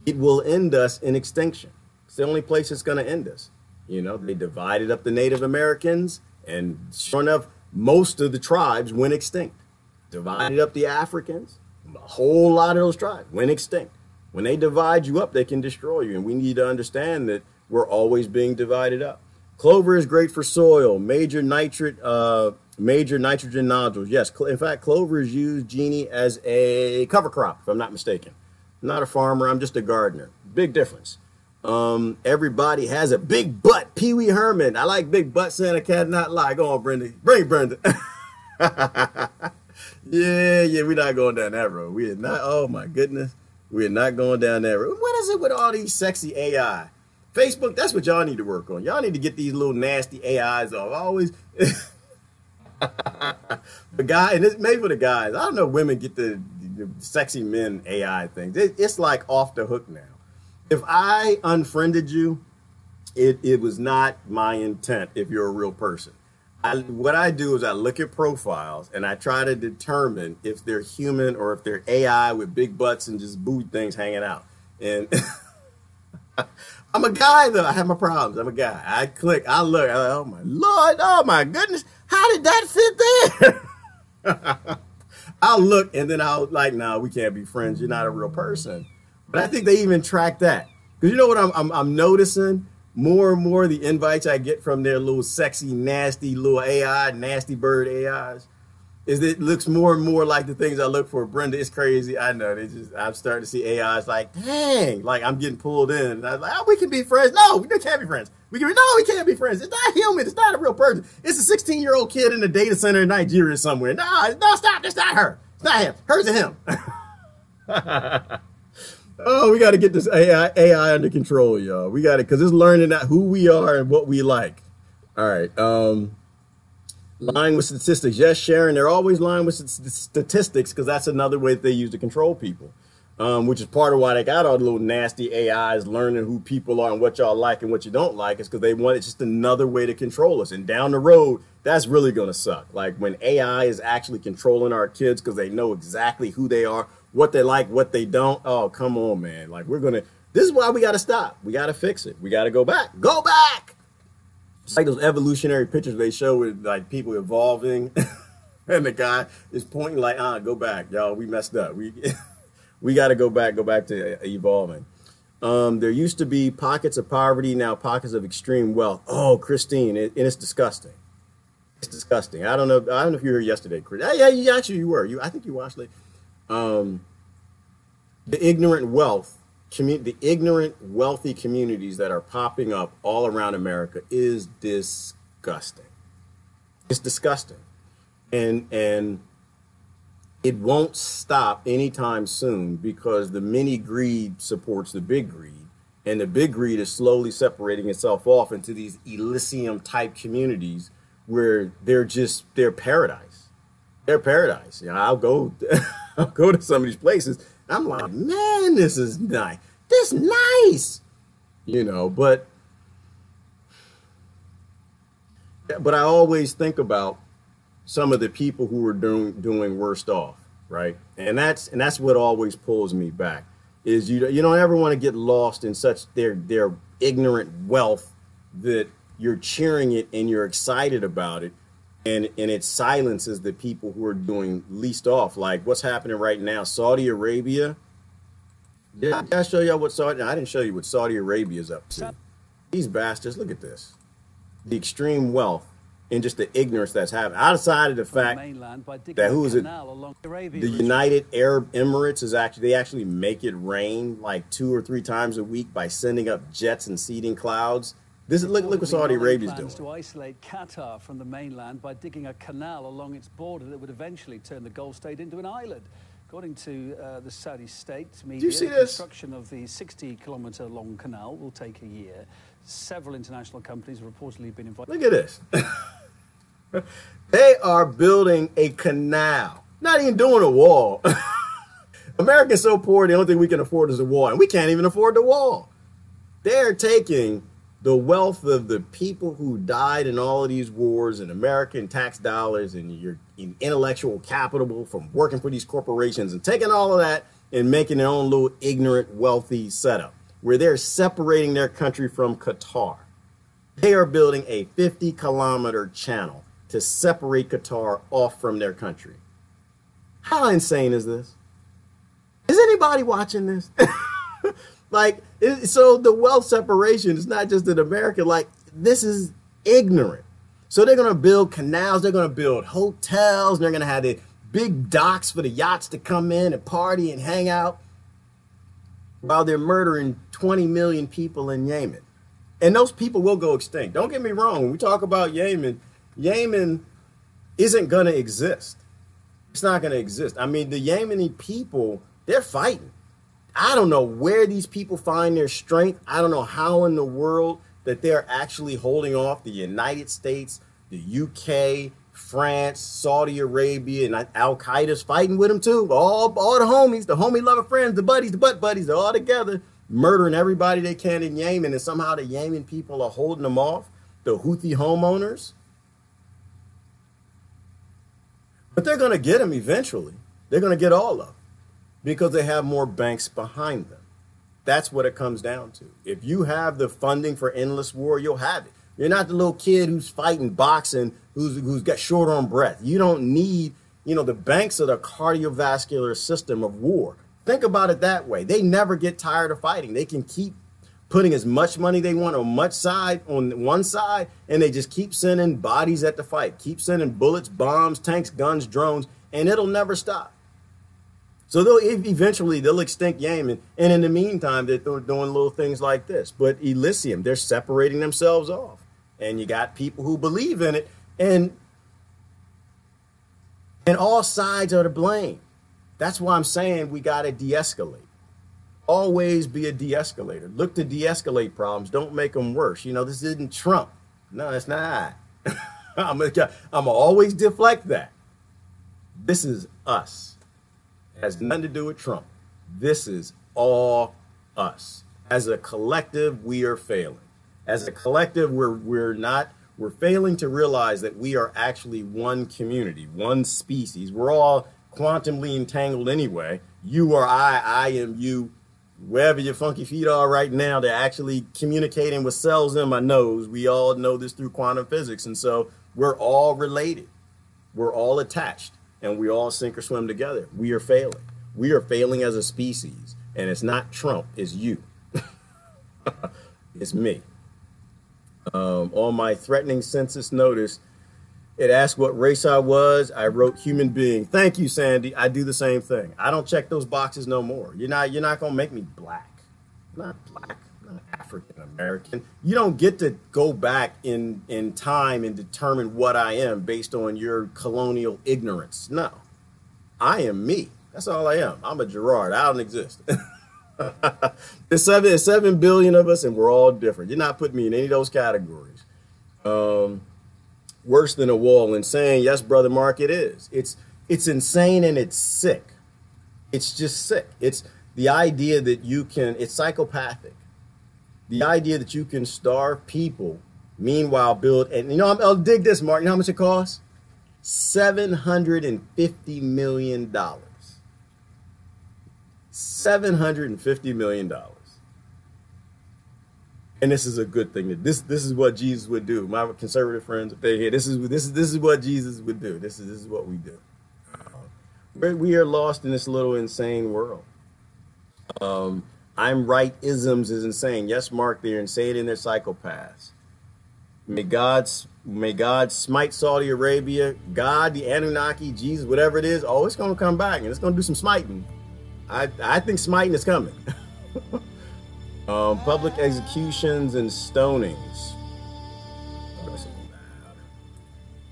it will end us in extinction. It's the only place it's going to end us. You know, they divided up the Native Americans, and sure enough, most of the tribes went extinct. Divided up the Africans, a whole lot of those tribes went extinct. When they divide you up, they can destroy you. And we need to understand that we're always being divided up. Clover is great for soil, major nitrogen nodules. Yes, in fact, clover is used, Jeannie, as a cover crop, if I'm not mistaken. I'm not a farmer, I'm just a gardener. Big difference. Everybody has a big butt. Pee Wee Herman. I like big butt, Santa cannot lie. Go on, Brenda. Bring Brenda. Yeah, we're not going down that road. We are not, oh my goodness. We are not going down that road. What is it with all these sexy AI? Facebook, that's what y'all need to work on. Y'all need to get these little nasty AIs off. Always. The guy, and it's maybe for the guys. I don't know if women get the sexy men AI things. It's like off the hook now. If I unfriended you it was not my intent if you're a real person. What I do is I look at profiles and I try to determine if they're human or if they're AI with big butts and just booty things hanging out. And I'm a guy, though. I have my problems. I'm a guy. I click, I look, I'm like, oh my Lord, oh my goodness, how did that fit there? I'll look and then I'll like, no, we can't be friends. You're not a real person. But I think they even track that. Because you know what I'm noticing? More and more the invites I get from their little sexy, nasty little AI, nasty bird AIs, is that it looks more and more like the things I look for. Brenda, it's crazy. I know. I'm starting to see AIs like, dang, like I'm getting pulled in. And I was like, oh, we can be friends. No, we can't be friends. We can't be friends. It's not human. It's not a real person. It's a 16-year-old kid in a data center in Nigeria somewhere. No, stop. That's not her. It's not him. Hers and him. Oh, we got to get this AI under control, y'all. We got to, because it's learning who we are and what we like. All right. Lying with statistics. Yes, Sharon, they're always lying with statistics because that's another way that they use to control people, which is part of why they got all the little nasty AIs learning who people are and what y'all like and what you don't like. Is because they want it's just another way to control us. And down the road, that's really going to suck. Like when AI is actually controlling our kids because they know exactly who they are, what they like, what they don't. Oh, come on, man. Like this is why we got to stop. We got to fix it. We got to go back. Go back. It's like those evolutionary pictures they show with like people evolving and the guy is pointing like, go back, y'all. We messed up. We got to go back to evolving. There used to be pockets of poverty, now pockets of extreme wealth. Oh, Christine, and it's disgusting. It's disgusting. I don't know if you were here yesterday, Chris. Yeah, you were. I think you watched it. The ignorant wealthy communities that are popping up all around America is disgusting. It's disgusting. And it won't stop anytime soon because the mini greed supports the big greed. And the big greed is slowly separating itself off into these Elysium type communities where they're paradise. They're paradise. You know, I'll go to some of these places. I'm like, man, this is nice. This nice, you know. But I always think about some of the people who are doing worst off, right? And that's what always pulls me back. Is you don't ever want to get lost in such their ignorant wealth that you're cheering it and you're excited about it. And it silences the people who are doing least off, like what's happening right now. Saudi Arabia. Did I show you what Saudi? I didn't show you what Saudi Arabia is up to. These bastards, look at this. The extreme wealth and just the ignorance that's happening. Outside of the fact that who is it? The United Arab Emirates they actually make it rain like 2 or 3 times a week by sending up jets and seeding clouds. Look what Saudi Arabia is doing. To isolate Qatar from the mainland by digging a canal along its border that would eventually turn the Gulf state into an island. According to the Saudi state media, the construction of the 60-kilometer long canal will take a year. Several international companies have reportedly been invited. Look at this. They are building a canal, not even doing a wall. America's so poor, the only thing we can afford is a wall, and we can't even afford the wall. They're taking the wealth of the people who died in all of these wars and American tax dollars and your intellectual capital from working for these corporations and taking all of that and making their own little ignorant, wealthy setup where they're separating their country from Qatar. They are building a 50-kilometer channel to separate Qatar off from their country. How insane is this? Is anybody watching this? So the wealth separation is not just in America. Like, this is ignorant. So they're going to build canals. They're going to build hotels. And they're going to have the big docks for the yachts to come in and party and hang out while they're murdering 20 million people in Yemen. And those people will go extinct. Don't get me wrong. When we talk about Yemen, Yemen isn't going to exist. It's not going to exist. I mean, the Yemeni people, they're fighting. I don't know where these people find their strength. I don't know how in the world that they're actually holding off the United States, the UK, France, Saudi Arabia, and Al-Qaeda's fighting with them too. All the homies, the homie lover friends, the buddies, the butt buddies, they're all together. murdering everybody they can in Yemen, and somehow the Yemen people are holding them off, the Houthi homeowners. But they're going to get them eventually. They're going to get all of them because they have more banks behind them. That's what it comes down to. If you have the funding for endless war, you'll have it. You're not the little kid who's fighting boxing, who's got short on breath. You don't need, the banks are the cardiovascular system of war. Think about it that way. They never get tired of fighting. They can keep putting as much money they want on one side, and they just keep sending bodies at the fight, keep sending bullets, bombs, tanks, guns, drones, and it'll never stop. So eventually they'll extinct Yemen, and in the meantime, they're doing little things like this. But Elysium, they're separating themselves off, and you got people who believe in it, and all sides are to blame. That's why I'm saying we got to de-escalate. Always be a de-escalator. Look to de-escalate problems. Don't make them worse. This isn't Trump. No, it's not. I'm gonna always deflect that. This is us. It has nothing to do with Trump. This is all us. As a collective, we are failing. As a collective, we're failing to realize that we are actually one community, one species. We're all quantumly entangled anyway. You are I am you. Wherever your funky feet are right now, they're actually communicating with cells in my nose. We all know this through quantum physics. And so we're all related. We're all attached, and we all sink or swim together. We are failing. We are failing as a species. And it's not Trump, it's you. It's me. On my threatening census notice, it asked what race I was. I wrote human being. Thank you, Sandy. I do the same thing. I don't check those boxes no more. You're not gonna make me black. I'm not black. I'm not African American. You don't get to go back in time and determine what I am based on your colonial ignorance. No, I am me. That's all I am. I'm a Gerard. I don't exist. There's 7 billion of us, and we're all different. You're not putting me in any of those categories. Worse than a wall. Insane, yes, brother Mark, it is. It's insane and it's sick. It's just sick. It's the idea that it's psychopathic. The idea that you can starve people, meanwhile build, and I'll dig this, Mark. You know how much it costs? $750 million. $750 million. And this is a good thing. This is what Jesus would do. My conservative friends, if they hear this is what Jesus would do. This is what we do. We are lost in this little insane world. I'm right isms is insane. Yes, Mark, they're insane and they're psychopaths. May God smite Saudi Arabia. God, the Anunnaki, Jesus, whatever it is, it's going to come back and it's going to do some smiting. I think smiting is coming. Public executions and stonings.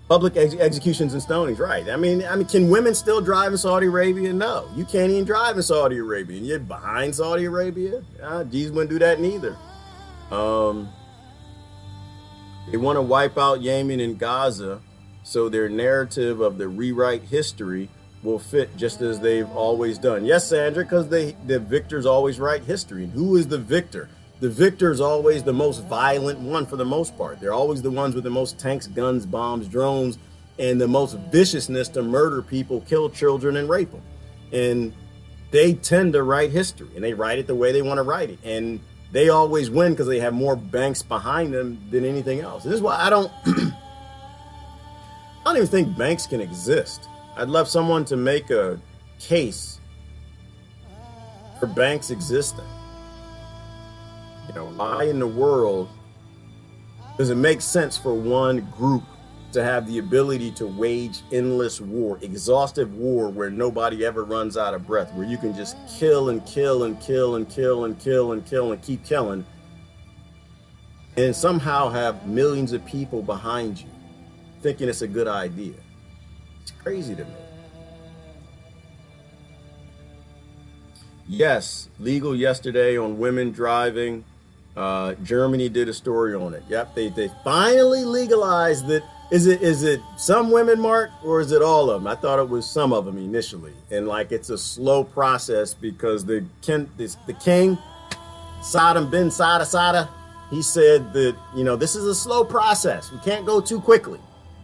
Public executions and stonings, right. I mean, can women still drive in Saudi Arabia? No, you can't even drive in Saudi Arabia. And you're behind Saudi Arabia? Jesus wouldn't do that neither. They want to wipe out Yemen and Gaza, so their narrative of the rewrite history will fit just as they've always done. Yes, Sandra, because the victors always write history. And who is the victor? The victor is always the most violent one for the most part. They're always the ones with the most tanks, guns, bombs, drones, and the most viciousness to murder people, kill children, and rape them. And they tend to write history, and they write it the way they want to write it. And they always win because they have more banks behind them than anything else. This is why I don't even think banks can exist. I'd love someone to make a case for banks existing. Why in the world does it make sense for one group to have the ability to wage endless war, exhaustive war, where nobody ever runs out of breath, where you can just kill and kill and kill and kill and kill and kill and keep killing, and somehow have millions of people behind you thinking it's a good idea? It's crazy to me. Yes, legal yesterday on women driving. Germany did a story on it. Yep, they finally legalized it. Is it some women, Mark, or is it all of them? I thought it was some of them initially, and it's a slow process because the king Saddam bin Sada, he said that, you know, this is a slow process. We can't go too quickly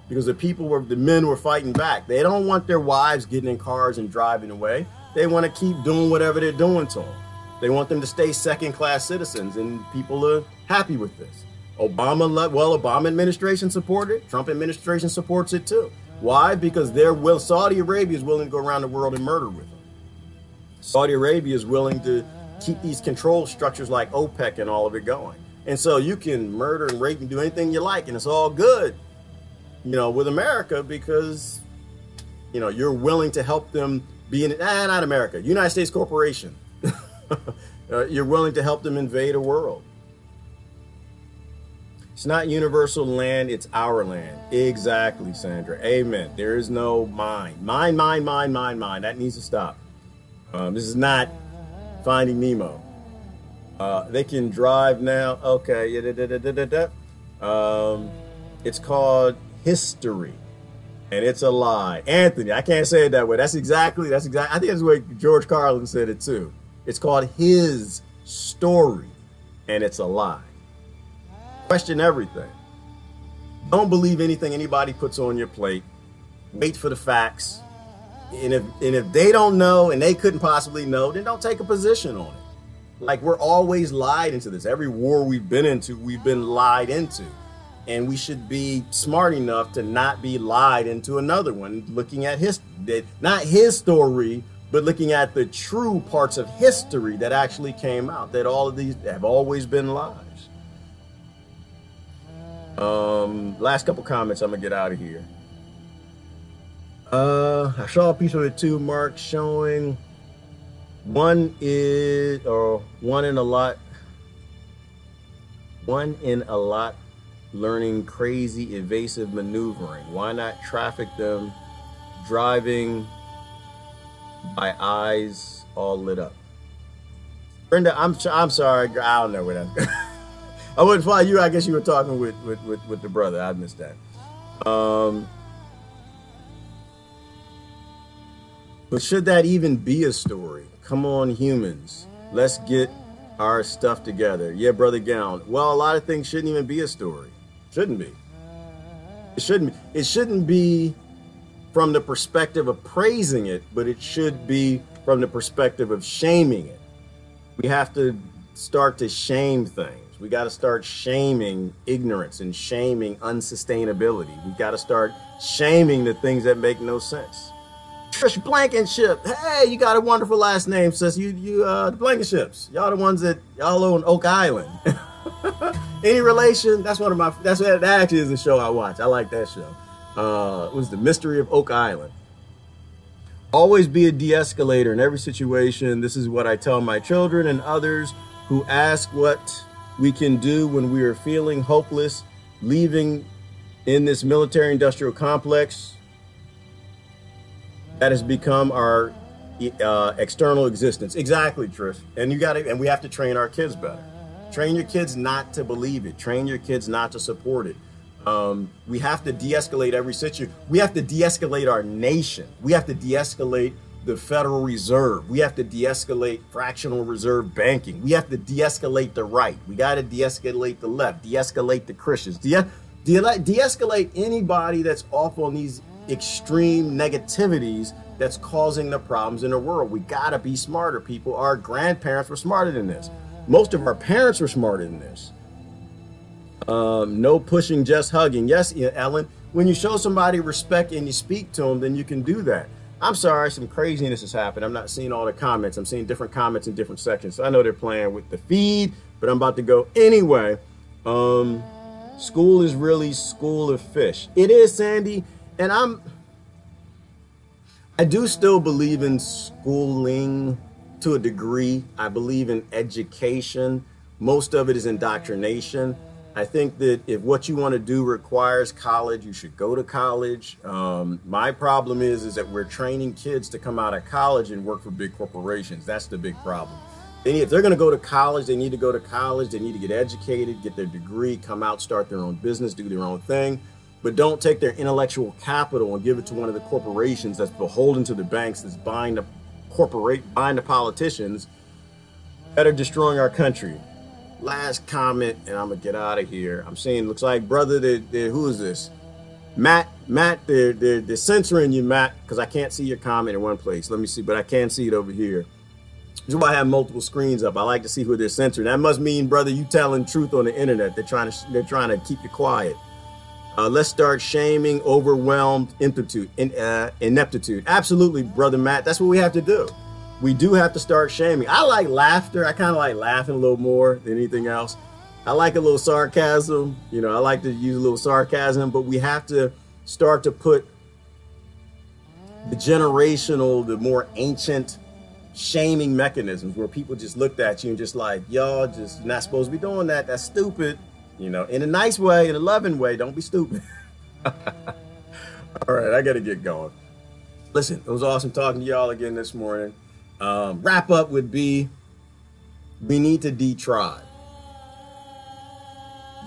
because the men were fighting back. They don't want their wives getting in cars and driving away. They want to keep doing whatever they're doing to them. They want them to stay second-class citizens, and people are happy with this. Obama administration supported it. Trump administration supports it too. Why? Because Saudi Arabia is willing to go around the world and murder with them. Saudi Arabia is willing to keep these control structures like OPEC and all of it going. And so you can murder and rape and do anything you like, and it's all good, you know, with America because, you know, you're willing to help them be not America, United States Corporation. You're willing to help them invade a world. It's not universal land, it's our land. Exactly, Sandra. Amen. There is no mine. Mine. That needs to stop. This is not Finding Nemo. They can drive now. Okay. It's called history. And it's a lie. Anthony, I can't say it that way. That's exactly. I think that's the way George Carlin said it too. It's called his story. And it's a lie. Question everything. Don't believe anything anybody puts on your plate. Wait for the facts. And if they don't know and they couldn't possibly know, then don't take a position on it. Like, we're always lied into this. Every war we've been into, we've been lied into. And we should be smart enough to not be lied into another one, looking at not his story, but looking at the true parts of history that actually came out, that all of these have always been lies. Last couple comments, I'm gonna get out of here. I saw a piece of it too, Mark, showing one in a lot learning crazy evasive maneuvering. Why not traffic them driving by eyes all lit up? Brenda, I'm sorry, I don't know what I'm I wouldn't follow you. I guess you were talking with the brother. I missed that. But should that even be a story? Come on, humans. Let's get our stuff together. Yeah, Brother Gown. Well, a lot of things shouldn't even be a story. Shouldn't be. It shouldn't be from the perspective of praising it, but it should be from the perspective of shaming it. We have to start to shame things. We got to start shaming ignorance and shaming unsustainability. We got to start shaming the things that make no sense. Trish Blankenship. Hey, you got a wonderful last name, sis. The Blankenships. Y'all the ones that y'all own Oak Island. Any relation? That actually is a show I watch. I like that show. It was The Mystery of Oak Island. Always be a de-escalator in every situation. This is what I tell my children and others who ask what we can do when we are feeling hopeless, leaving in this military-industrial complex that has become our external existence. Exactly, Trish. And we have to train our kids better. Train your kids not to believe it. Train your kids not to support it. We have to de-escalate every situation. We have to de-escalate our nation. We have to de-escalate the Federal Reserve. We have to de-escalate fractional reserve banking. We have to de-escalate the right. We got to de-escalate the left. De-escalate the Christians. De-escalate anybody that's off on these extreme negativities that's causing the problems in the world. We got to be smarter, people. Our grandparents were smarter than this. Most of our parents were smarter than this. No pushing, just hugging. Yes, Ellen, when you show somebody respect and you speak to them, then you can do that. I'm sorry, some craziness has happened. I'm not seeing all the comments. I'm seeing different comments in different sections. So I know they're playing with the feed, but I'm about to go anyway. School is really school of fish. It is, Sandy. And I do still believe in schooling to a degree. I believe in education. Most of it is indoctrination. I think that if what you want to do requires college, you should go to college. My problem is that we're training kids to come out of college and work for big corporations. That's the big problem. If they're going to go to college, they need to go to college. They need to get educated, get their degree, come out, start their own business, do their own thing. But don't take their intellectual capital and give it to one of the corporations that's beholden to the banks, that's buying the politicians that are destroying our country. last comment, and I'm gonna get out of here. I'm saying, looks like brother, who is this? Matt, they're censoring you, Matt, because I can't see your comment in one place. Let me see, but I can see it over here. This is why I have multiple screens up. I like to see who they're censoring. That must mean, brother, you telling truth on the internet. They're trying to keep you quiet. Let's start shaming overwhelmed ineptitude. Absolutely, brother Matt. That's what we have to do. We do have to start shaming. I like laughter. I kind of like laughing a little more than anything else. I like a little sarcasm. You know, I like to use a little sarcasm, but we have to start to put the generational, the more ancient shaming mechanisms where people just looked at you and just like, y'all just not supposed to be doing that. That's stupid. You know, in a nice way, in a loving way. Don't be stupid. All right, I got to get going. Listen, it was awesome talking to y'all again this morning. Wrap up would be, we need to detribe.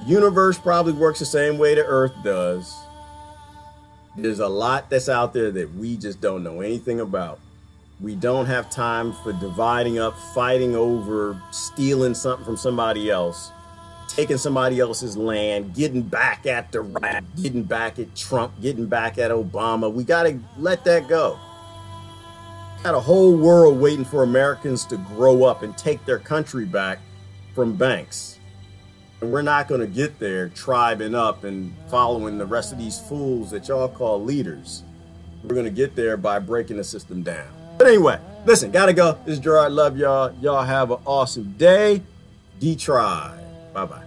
Universe probably works the same way the Earth does. There's a lot that's out there that we just don't know anything about. We don't have time for dividing up, fighting over, stealing something from somebody else, taking somebody else's land, getting back at the rat, getting back at Trump, getting back at Obama. We got to let that go. Got a whole world waiting for Americans to grow up and take their country back from banks. And we're not going to get there tribing up and following the rest of these fools that y'all call leaders. We're going to get there by breaking the system down. But anyway, listen, got to go. This is Gerard. Love y'all. Y'all have an awesome day. Detribe. Bye-bye.